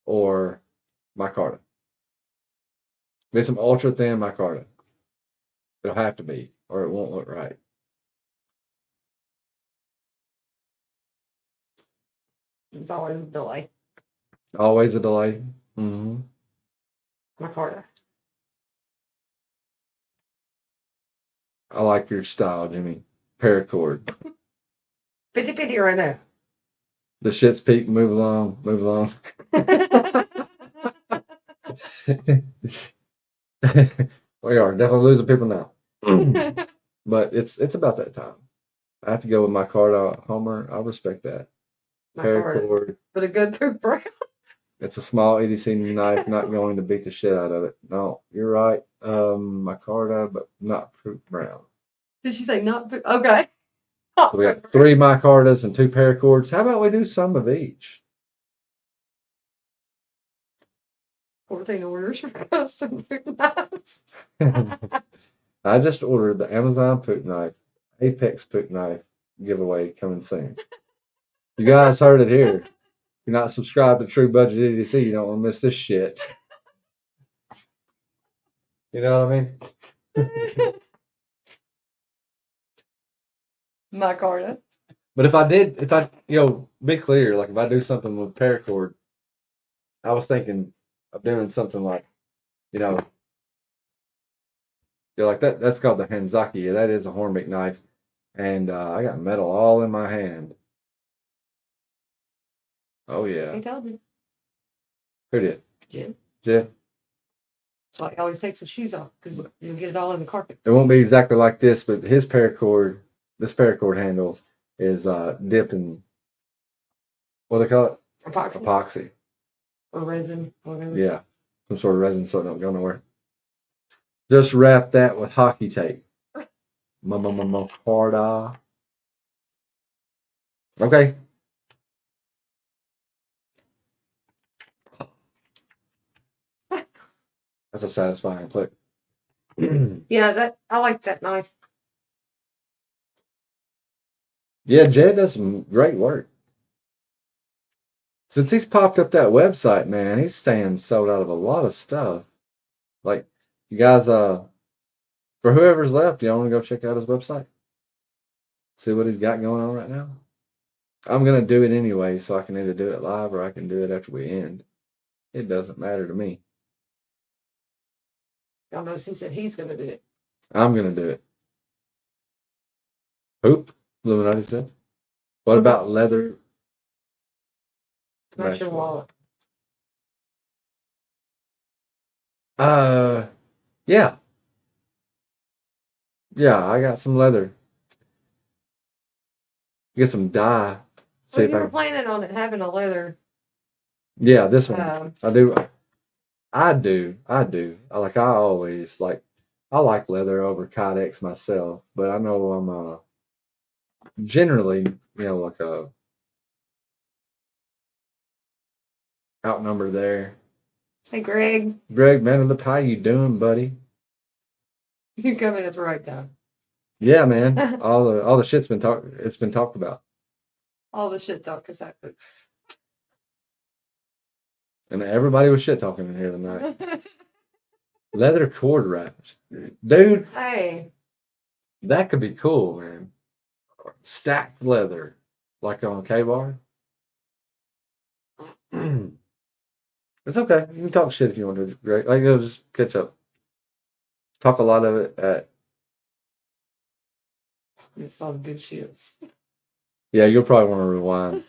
or micarta. Need some ultra thin micarta. It'll have to be, or it won't look right. It's always a delay. Always a delay. Mm-hmm. Micarta. I like your style, Jimmy. Paracord. 50-50 right now. The shit's peak. Move along. Move along. We are definitely losing people now. But it's about that time. I have to go with my card out. Homer, I'll respect that. Micarta. Paracord. But a good poop brown. It's a small EDC knife, not going to beat the shit out of it. No, you're right. Micarta, but not poop brown. Did she say not poop? Okay. So we got 3 micartas and 2 paracords. How about we do some of each? 14 orders for custom poop knives. I just ordered the Amazon poop knife, Apex poop knife giveaway coming soon. You guys heard it here. If you're not subscribed to True Budget EDC, you don't want to miss this shit. You know what I mean? Micarta. But if I, be clear, like if I do something with paracord, I was thinking of doing something like, you're like that's called the Hanzaki. That is a Hornbeak knife. And I got metal all in my hand. Oh yeah. He told me. Who did? Jim. Jeff? So he always takes his shoes off because you'll get it all in the carpet. It won't be exactly like this, but his paracord, this paracord handle is dipped in what do they call it? Epoxy Epoxy. or resin, whatever. Yeah, some sort of resin so it don't go nowhere. Just wrap that with hockey tape. Harda. Okay. That's a satisfying click. Yeah, I like that knife. Yeah, Jed does some great work. Since he's popped up that website, man, he's staying sold out of a lot of stuff. Like, you guys, for whoever's left, y'all want to go check out his website? See what he's got going on right now? I'm going to do it anyway, so I can either do it live or I can do it after we end. It doesn't matter to me. Y'all notice he said he's going to do it. I'm going to do it. Poop, Illuminati said. What about leather? Match your wallet. Yeah. Yeah, I got some leather. Get some dye. So you were planning on it having a leather. Yeah, this one. I do. I always like. I like leather over Kydex myself, but I know I'm generally, like a outnumbered there. Hey, Greg. Greg Vanderlip, how you doing, buddy? You come in at the right time. Yeah, man. all the shit's been talked. It's been talked about. All the shit talk has happened. And everybody was shit talking in here tonight. Leather cord wraps. Dude, Hey. that could be cool, man. Stacked leather, like on a K-bar. It's okay. You can talk shit if you want to, Greg. Like, it'll just catch up. Talk a lot of it at. It's all the good shits. Yeah, you'll probably want to rewind.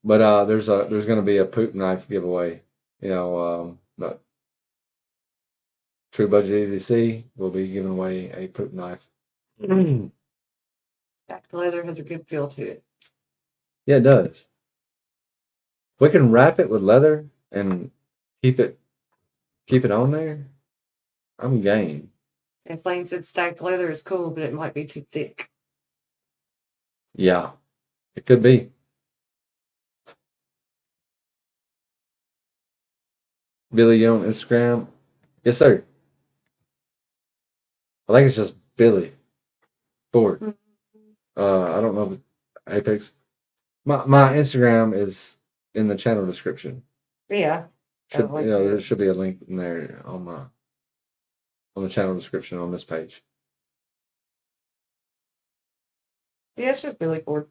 But there's going to be a poop knife giveaway. But True Budget EDC will be giving away a poop knife. Stacked leather has a good feel to it. Yeah, it does. We can wrap it with leather and keep it on there. I'm game. And Lane said stacked leather is cool, but it might be too thick. Yeah, it could be. Billy, you on Instagram? Yes, sir. I think it's just Billy Ford. I don't know if Apex. My Instagram is in the channel description. Yeah. There should be a link in there on the channel description on this page. Yeah, it's just Billy Ford.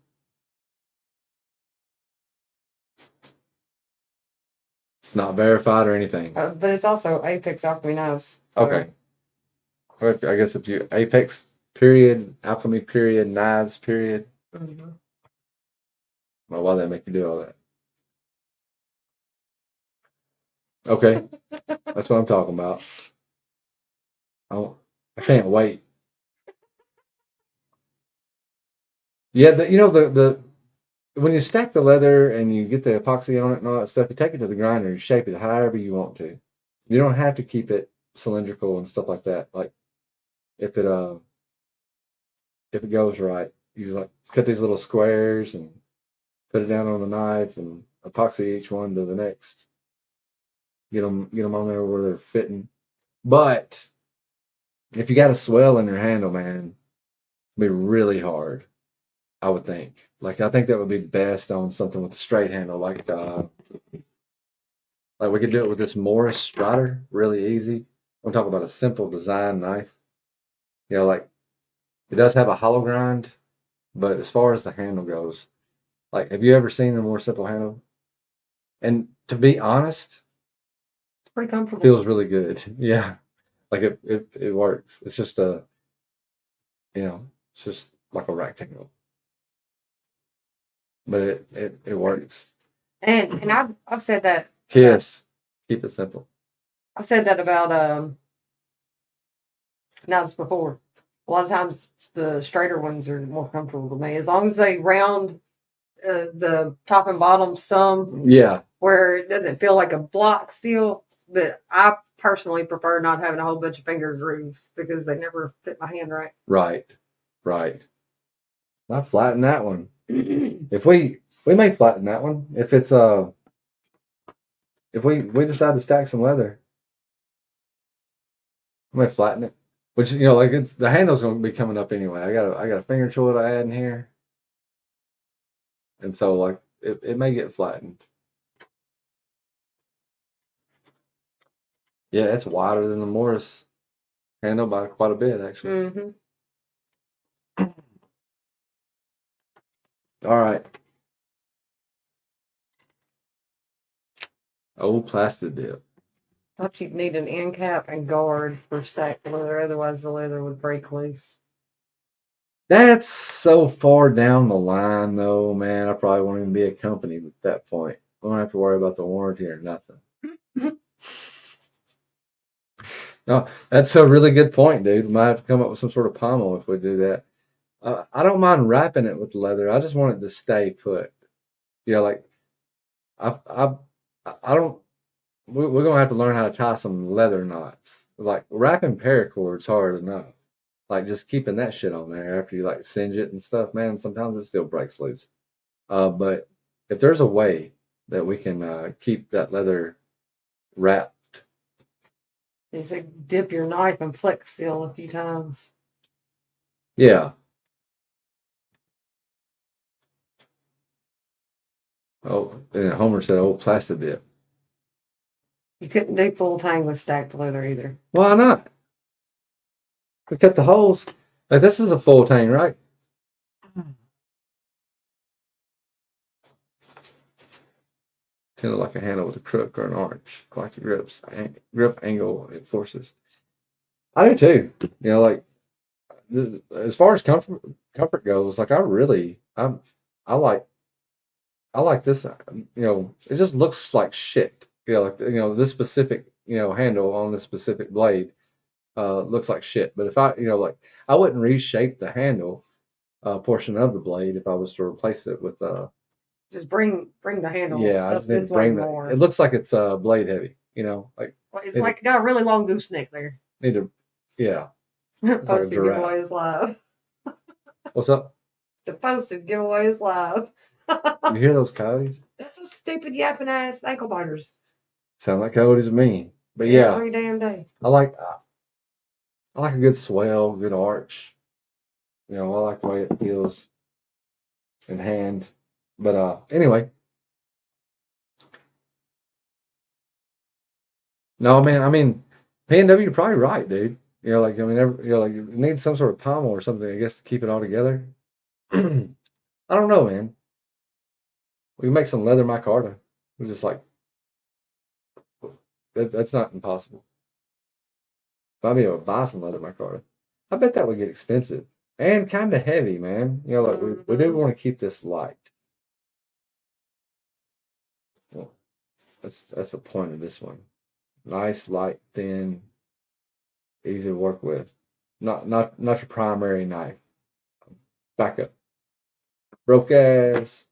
It's not verified or anything. But it's also Apex Alchemy Knives. So. Okay. I guess if you Apex period, Alchemy period, Knives period. Mm-hmm. Well, why they make you do all that? Okay. That's what I'm talking about. I can't wait. Yeah, the when you stack the leather and you get the epoxy on it and all that stuff, you take it to the grinder, you shape it however you want to. You don't have to keep it cylindrical and stuff like that. Like if it goes right, you like cut these little squares and put it down on the knife and epoxy each one to the next. Get them on there where they're fitting. But if you got a swell in your handle, man, it'd be really hard. I would think. Like I think that would be best on something with a straight handle, like we could do it with this Morris Strider, really easy. I'm talking about a simple design knife. Like it does have a hollow grind, but as far as the handle goes, like have you ever seen a more simple handle? And to be honest, it's pretty comfortable. Feels really good. Yeah, like it works. It's just it's just like a rectangle, but it works. And I've said that. Kiss, keep it simple. I said that about nuts before. A lot of times the straighter ones are more comfortable to me, as long as they round the top and bottom some Yeah, where it doesn't feel like a block still. But I personally prefer not having a whole bunch of finger grooves because they never fit my hand right. right, right. I flatten that one. If we may flatten that one. If it's if we decide to stack some leather, we may flatten it. Which like it's the handle's going to be coming up anyway. I got a finger tool to add in here, and so like it may get flattened. Yeah, it's wider than the Morris handle by quite a bit actually. Mm-hmm. All right. Old plastic dip. Thought you'd need an end cap and guard for stacked leather, otherwise the leather would break loose. That's so far down the line, though, man. I probably won't even be a company at that point. I don't have to worry about the warranty or nothing. No, that's a really good point, dude. We might have to come up with some sort of pommel if we do that. I don't mind wrapping it with leather. I just want it to stay put. Like I don't. We're gonna have to learn how to tie some leather knots. Like wrapping paracord's hard enough. Like just keeping that shit on there after you like singe it and stuff, man. Sometimes it still breaks loose. But if there's a way that we can keep that leather wrapped, You say dip your knife and flex seal a few times. yeah. Oh, and Homer said, "Old plastic dip." You couldn't do full tang with stacked leather either. Why not? We cut the holes. Like this is a full tang, right? Tended like a handle with a crook or an arch, like the grip angle it forces. I do too. Like as far as comfort goes, like I like this. It just looks like shit. Like this specific handle on this specific blade looks like shit. But if like I wouldn't reshape the handle portion of the blade if I was to replace it with Just bring the handle yeah, I up just need to this way bring that. more. It looks like it's blade heavy. Like It's need like got a really long gooseneck there. need to yeah. Like a Posted giraffe. giveaway is live. What's up? The posted giveaway is live. You hear those coyotes? That's those stupid yapping ass ankle biters. Sound like coyotes to me. But yeah, Every damn day. I like a good swell, good arch. I like the way it feels in hand. But anyway. No, man, I mean P&W, you're probably right, dude. Like you need some sort of pommel or something, I guess, to keep it all together. I don't know, man. We can make some leather micarta. We just like that's not impossible. If I'd be able to buy some leather micarta, I bet that would get expensive and kind of heavy, man. Like we do want to keep this light. Well, that's the point of this one. Nice, light, thin, easy to work with. Not your primary knife. Back up. Broke ass.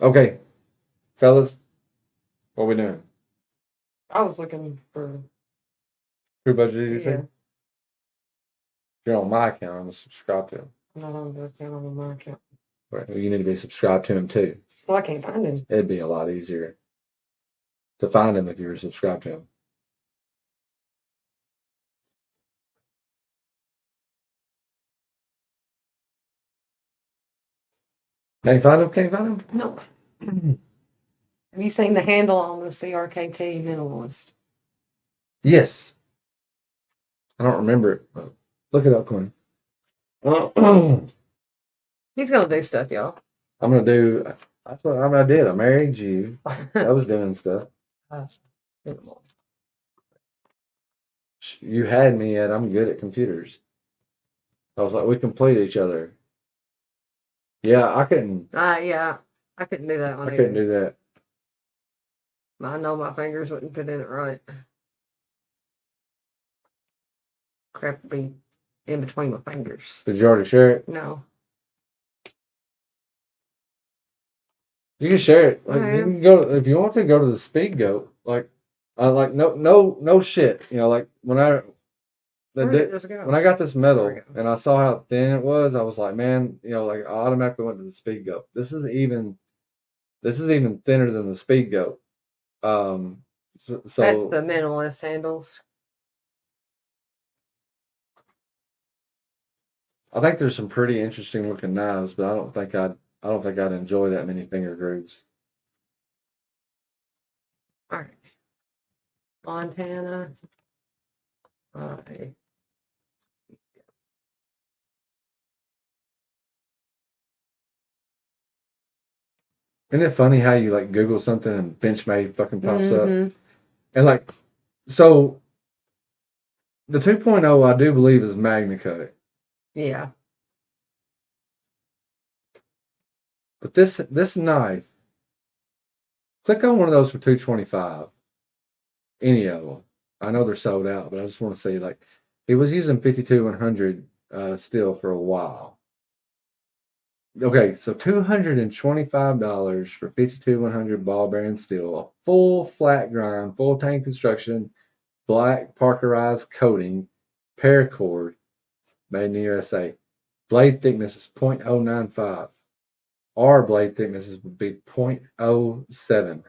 Okay, fellas, what we doing? I was looking for True budget, did you say? yeah. If you're on my account, I'm gonna subscribe to him. I'm not on the account on my account. Right. Well, you need to be subscribed to him too. Well, I can't find him. It'd be a lot easier to find him if you were subscribed to him. Can't find him? Can't find him? No. Have you seen the handle on the CRKT minimalist? Yes. I don't remember it. But look it up, Quinn. He's gonna do stuff, y'all. I'm gonna do. That's what I did. I married you. I was doing stuff. You had me at I'm good at computers. I was like, we complete each other. Yeah, I couldn't. Yeah, I couldn't do that one I couldn't either. do that. I know my fingers wouldn't fit in it right. Crap would be in between my fingers. Did you already share it? No. You can share it. Like you Yeah. can go if you want to go to the speed goat. Like no shit. You know, like Where did it just go? when I got this There medal we go. and I saw how thin it was, I was like, man, you know, like I automatically went to the speed goat. This is even thinner than the speed goat. So, That's the so minimalist handles. I think there's some pretty interesting looking knives, but I don't think I'd enjoy that many finger grooves. All right. Montana. Okay. Isn't it funny how you like Google something and Benchmade fucking pops up? Mm-hmm. And like, so the 2.0 I do believe is Magna Cut, Yeah. but this knife, click on one of those for 225. Any of them. I know they're sold out, but I just want to see like he was using 52-100 steel for a while. Okay, so $225 for 52-100 ball bearing steel, a full flat grind, full tank construction, black parkerized coating, paracord, made in the USA. Blade thickness is 0.095. Our blade thicknesses would be 0.07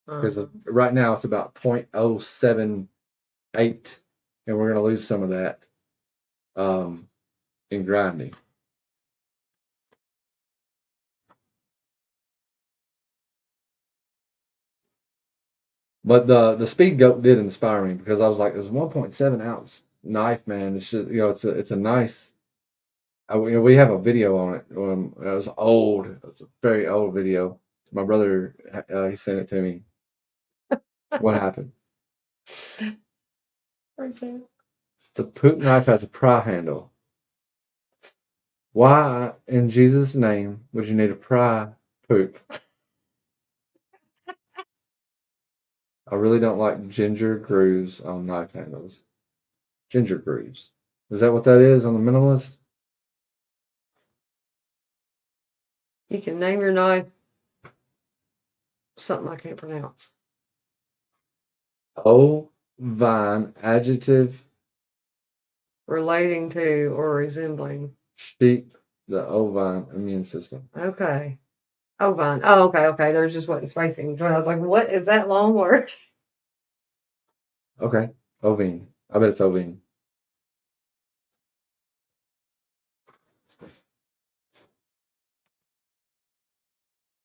because right now it's about 0.078, and we're going to lose some of that in grinding. But the speed goat did inspire me because I was like, there's a 1.7 ounce knife, man. It's just, you know, it's a nice. You know, we have a video on it. It was old. It's a very old video. My brother, he sent it to me. What happened? Okay. The poop knife has a pry handle. Why, in Jesus' name, would you need a pry poop? I really don't like ginger grooves on knife handles. Ginger grooves. Is that what that is on the minimalist? You can name your knife something I can't pronounce. Ovine, adjective, Relating to or resembling. sheep, the ovine immune system. Okay. Ovine. Oh, okay. There's just wasn't spacing between. I was like, what is that long word? Okay, ovine. I bet it's ovine.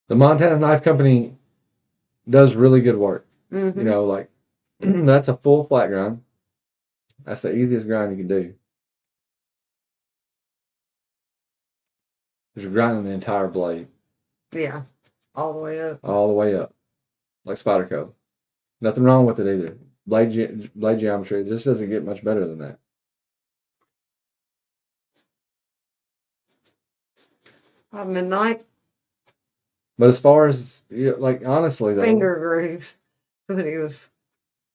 The Montana Knife Company does really good work. Mm-hmm. You know, like that's a full flat grind. That's the easiest grind you can do. Because you're grinding the entire blade Yeah. All the way up. all the way up, like Spyderco. Nothing wrong with it either. Blade geometry, it just doesn't get much better than that. Midnight But as far as, like, honestly, though, finger grooves. Somebody was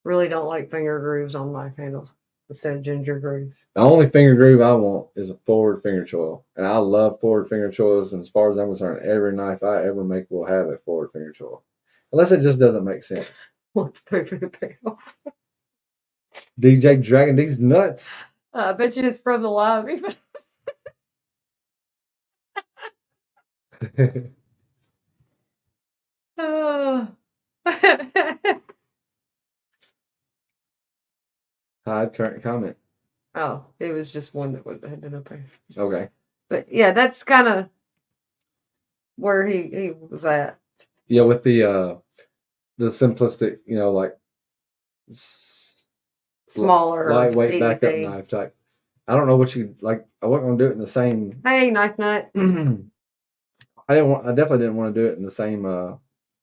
really don't like finger grooves on knife handles instead of ginger grooves. the only finger groove I want is a forward finger choil. And I love forward finger choils. And as far as I'm concerned, every knife I ever make will have a forward finger choil. Unless it just doesn't make sense. What's poop in a pail? DJ dragging these nuts. I bet you it's from the live. Oh. Hide current comment. Oh, it was just one that had been up there. Okay. But yeah, that's kind of where he was at. Yeah, with the simplistic, you know, like Smaller, lightweight easy. backup knife type. I don't know what you like. I wasn't gonna do it in the same. Hey, knife nut. I definitely didn't want to do it in the same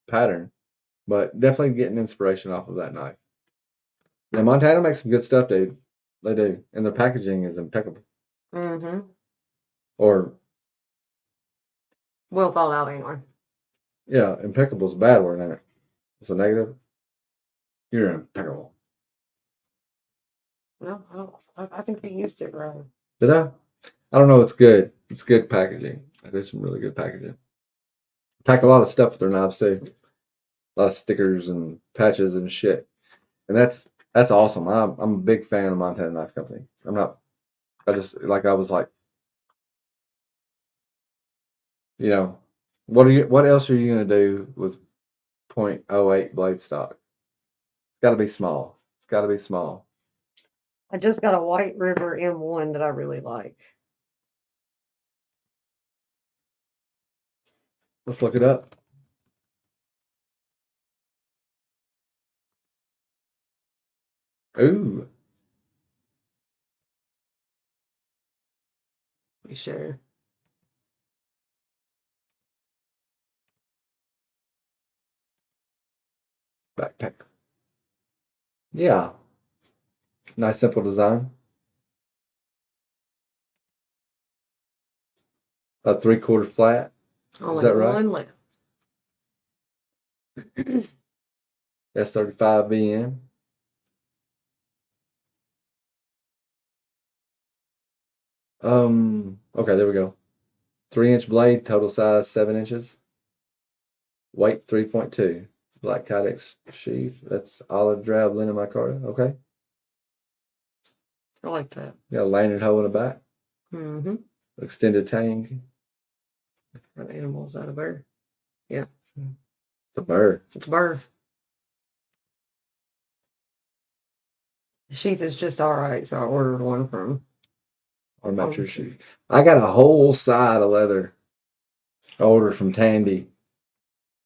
pattern, but definitely getting inspiration off of that knife. Yeah, Montana makes some good stuff, dude. They do, and their packaging is impeccable. Mm-hmm. Or Well thought out anyway. Yeah, impeccable's a bad word, ain't it? It's a negative. You're impeccable. No, I think you used it right. Did I? I don't know. It's good. It's good packaging. I do some really good packaging. Pack a lot of stuff with their knives too. A lot of stickers and patches and shit. And that's awesome. I'm a big fan of Montana Knife Company. I'm not. I just like I was like, you know, what else are you gonna do with .08 blade stock? It's got to be small. It's got to be small. I just got a White River M1 that I really like. Let's look it up. Ooh, Be sure. backpack. Yeah, nice simple design. A 3/4 flat. Only that right? one left. S35 BN. Okay, there we go. 3-inch blade, total size 7 inches. Weight 3.2. Black Kydex sheath. That's olive drab linen micarta. Okay. I like that. Got a lanyard hole in the back. Mm-hmm. Extended tang. What animal is that? A bird? Yeah. It's a bird. It's a bird. The sheath is just all right, so I ordered one from. Or match your sheath. I got a whole side of leather. I ordered from Tandy.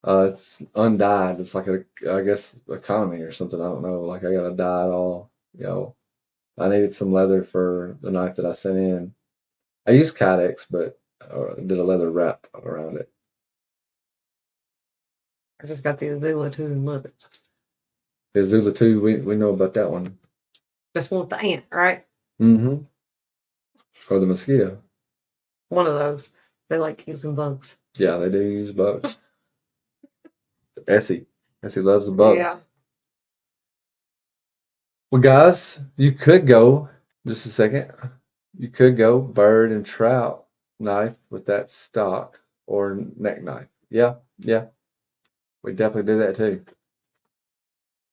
It's undyed. It's like I guess economy or something. I don't know. Like I gotta dye it all. You know, I needed some leather for the knife that I sent in. I used Kydex, but did a leather wrap around it. I just got the Azula too and love it. The Azula 2, we know about that one. Just want the ant, right? Mm-hmm. Or the mosquito. One of those. They like using bugs. Yeah, they do use bugs. Essie loves the bugs. Yeah. Well, guys, you could go, just a second, you could go bird and trout knife with that stock or neck knife. Yeah, yeah. We definitely do that too.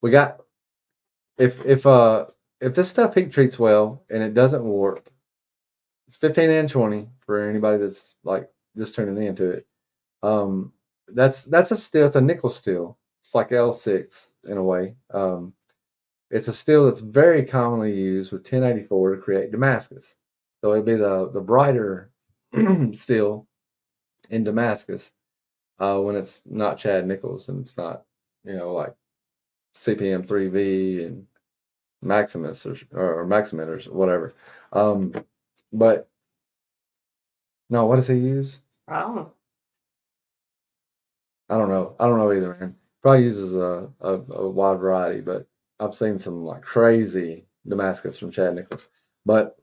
We got, if this stuff heat treats well and it doesn't warp, it's 15 and 20 for anybody that's like just tuning into it. That's a steel, it's a nickel steel. It's like L6 in a way. It's a steel that's very commonly used with 1084 to create Damascus. So it'd be the brighter steel in Damascus when it's not Chad Nichols and it's not, like CPM 3V and Maximus or Maximeters or whatever. But no, what does he use? I don't know. I don't know. I don't know either, man. Probably uses a wide variety, but I've seen some like crazy Damascus from Chad Nichols. But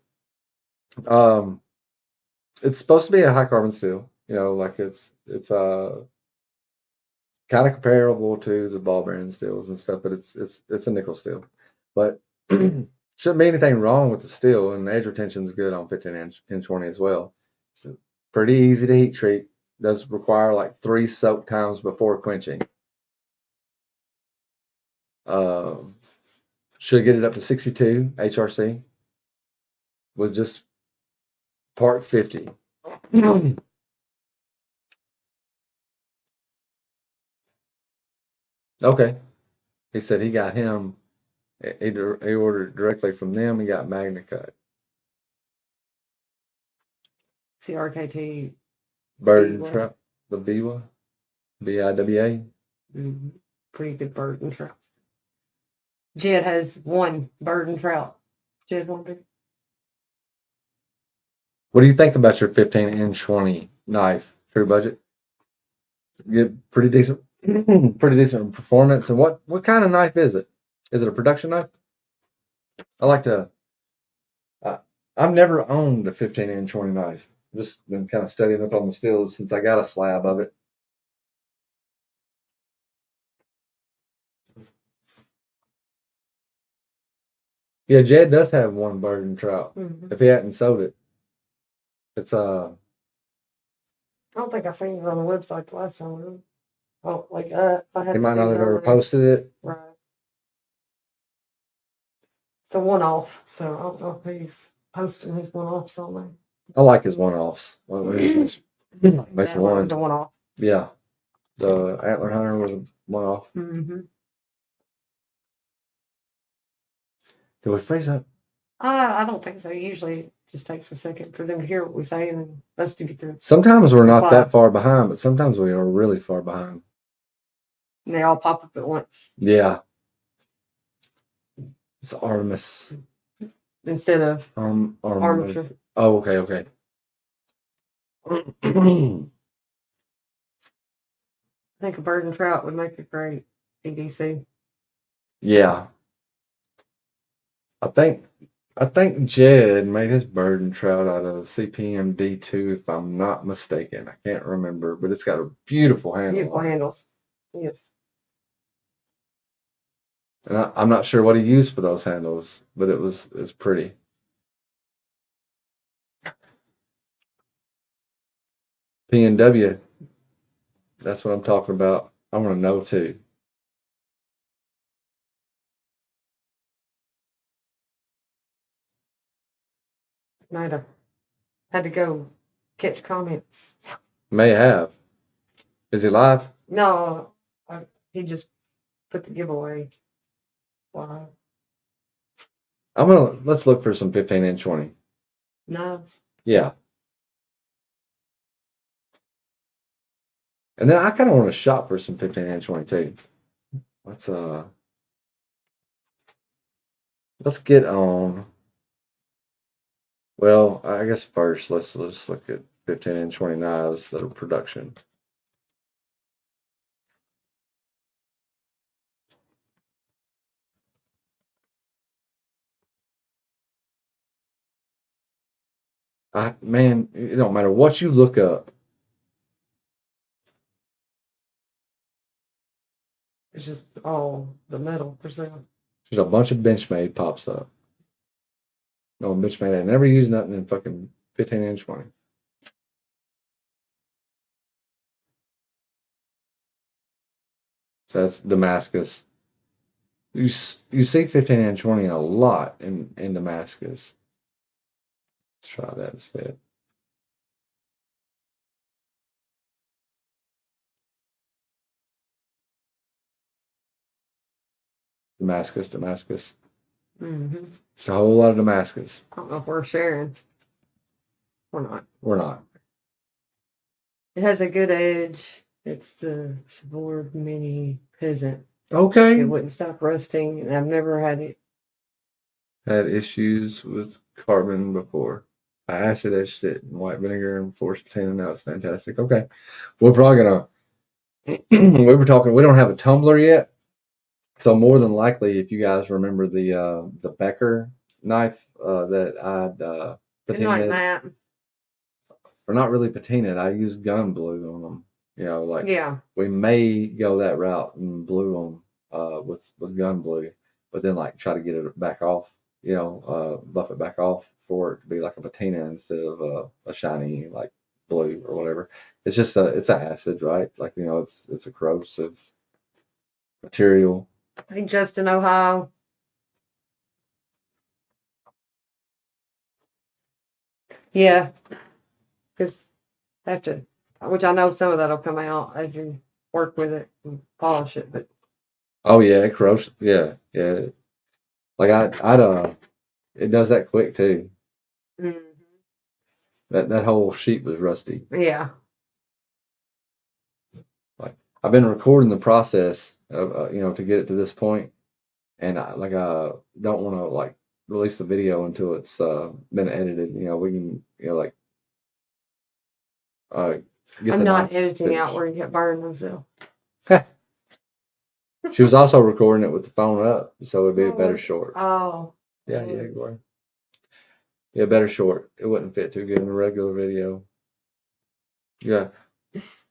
it's supposed to be a high carbon steel. Like it's kind of comparable to the ball bearing steels and stuff, but it's a nickel steel. But shouldn't be anything wrong with the steel, and the edge retention is good on 15 and 20 as well. It's pretty easy to heat treat. Does require like 3 soak times before quenching. Should get it up to 62 HRC with just part 50. Okay. He said he got him. He ordered directly from them. He got Magna Cut. CRKT. Bird and Biwa. Trout. The Biwa. BIWA. Pretty good bird and trout. Jed has one bird and trout. Jed wondered. What do you think about your 15 and 20 knife? True budget? Get pretty decent, pretty decent performance. And what kind of knife is it? Is it a production knife? I like to. I've never owned a 15 and 20 knife. Just been kind of studying up on the stills since I got a slab of it. Yeah, Jed does have one Burden trout. Mhm. If he hadn't sold it, it's I don't think I seen it on the website the last time. Really. Oh, like I he haven't might seen not it have on ever there. posted it. Right. It's a one-off, so I don't know if he's posting his one-offs on there. I like his one-offs. Makes That one one. was a one-off. Yeah, the Antler Hunter was a one-off. Mm-hmm. Did we freeze up? I don't think so. Usually it just takes a second for them to hear what we say and then us to get there. Sometimes we're not Reply. that far behind, but sometimes we are really far behind. And they all pop up at once Yeah. It's Artemis. instead of Armature. armature. Oh, okay. I think a bird and trout would make a great EDC. Yeah. I think Jed made his bird and trout out of CPM D2, if I'm not mistaken. I can't remember, but it's got a beautiful handle. Beautiful on it. handles. Yes. And I'm not sure what he used for those handles, but it's pretty. P&W. That's what I'm talking about. I want to know too. Might have had to go catch comments. May have. Is he live? No, he just put the giveaway. Wow. Let's look for some 15-inch 20. Nice. Yeah. And then I kind of want to shop for some 15-inch 20 too. Let's get on. Well, I guess first let's look at 15-inch 20 knives that are production. Man, it don't matter what you look up. It's just all the metal for sale. There's a bunch of Benchmade pops up. No, Benchmade ain't never used nothing in fucking 15-inch 20. So that's Damascus. You see 15-inch 20 a lot in Damascus. Let's try that instead. Damascus. Mm-hmm. There's a whole lot of Damascus. I don't know if we're sharing or not. We're not. It has a good edge. It's the Savoard Mini Peasant. Okay. It wouldn't stop rusting, and I've never had it. Had issues with carbon before. I acid etched it in white vinegar and forced patina. Now it's fantastic. Okay. We're probably gonna we were talking, we don't have a tumbler yet. So more than likely, if you guys remember the Becker knife that I'd Didn't like patinaed, that. or not really patinaed, I used gun blue on them. You know, like Yeah. we may go that route and blue them with gun blue, but then like try to get it back off. You know, buff it back off for it to be like a patina instead of a shiny like blue or whatever. It's just it's acid, right? Like, you know, it's a corrosive material. Hey, Justin, Ohio. Yeah. Because I have to, which I know some of that will come out as you work with it and polish it, but Oh yeah, corrosion. Yeah. Like it does that quick too. That whole sheet was rusty. yeah. Like I've been recording the process of you know, to get it to this point, and I don't want to like release the video until it's been edited. You know, we can, you know, like get I'm the not knife editing finished. out where you get burned themselves. She was also recording it with the phone up, so it'd be a better was- short. Oh. Yeah, nice. Gloria. Yeah, better short. It wouldn't fit too good in a regular video. Yeah.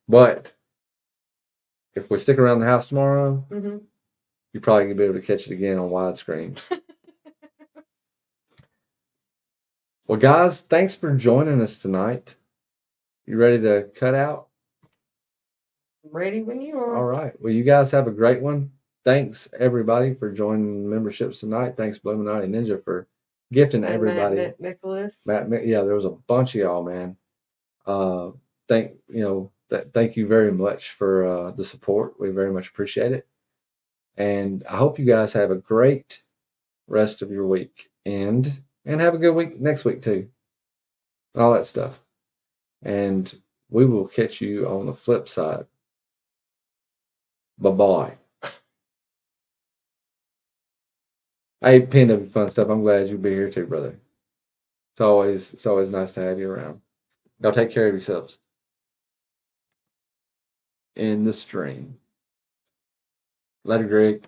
But if we stick around the house tomorrow, Mm-hmm. you're probably gonna be able to catch it again on widescreen. Well, guys, thanks for joining us tonight. You ready to cut out? Ready when you are. All right. Well, you guys have a great one. Thanks everybody for joining memberships tonight. Thanks Illuminati Ninja for gifting everybody. Matt Nicholas. Yeah, there was a bunch of y'all, man. Thank you very much for the support. We very much appreciate it. And I hope you guys have a great rest of your week and have a good week next week too. And all that stuff. And we will catch you on the flip side. Bye-bye. Hey, PNW Fun Stuff, I'm glad you'll be here too, brother. It's always nice to have you around. Y'all take care of yourselves. In the stream. Later, Greg.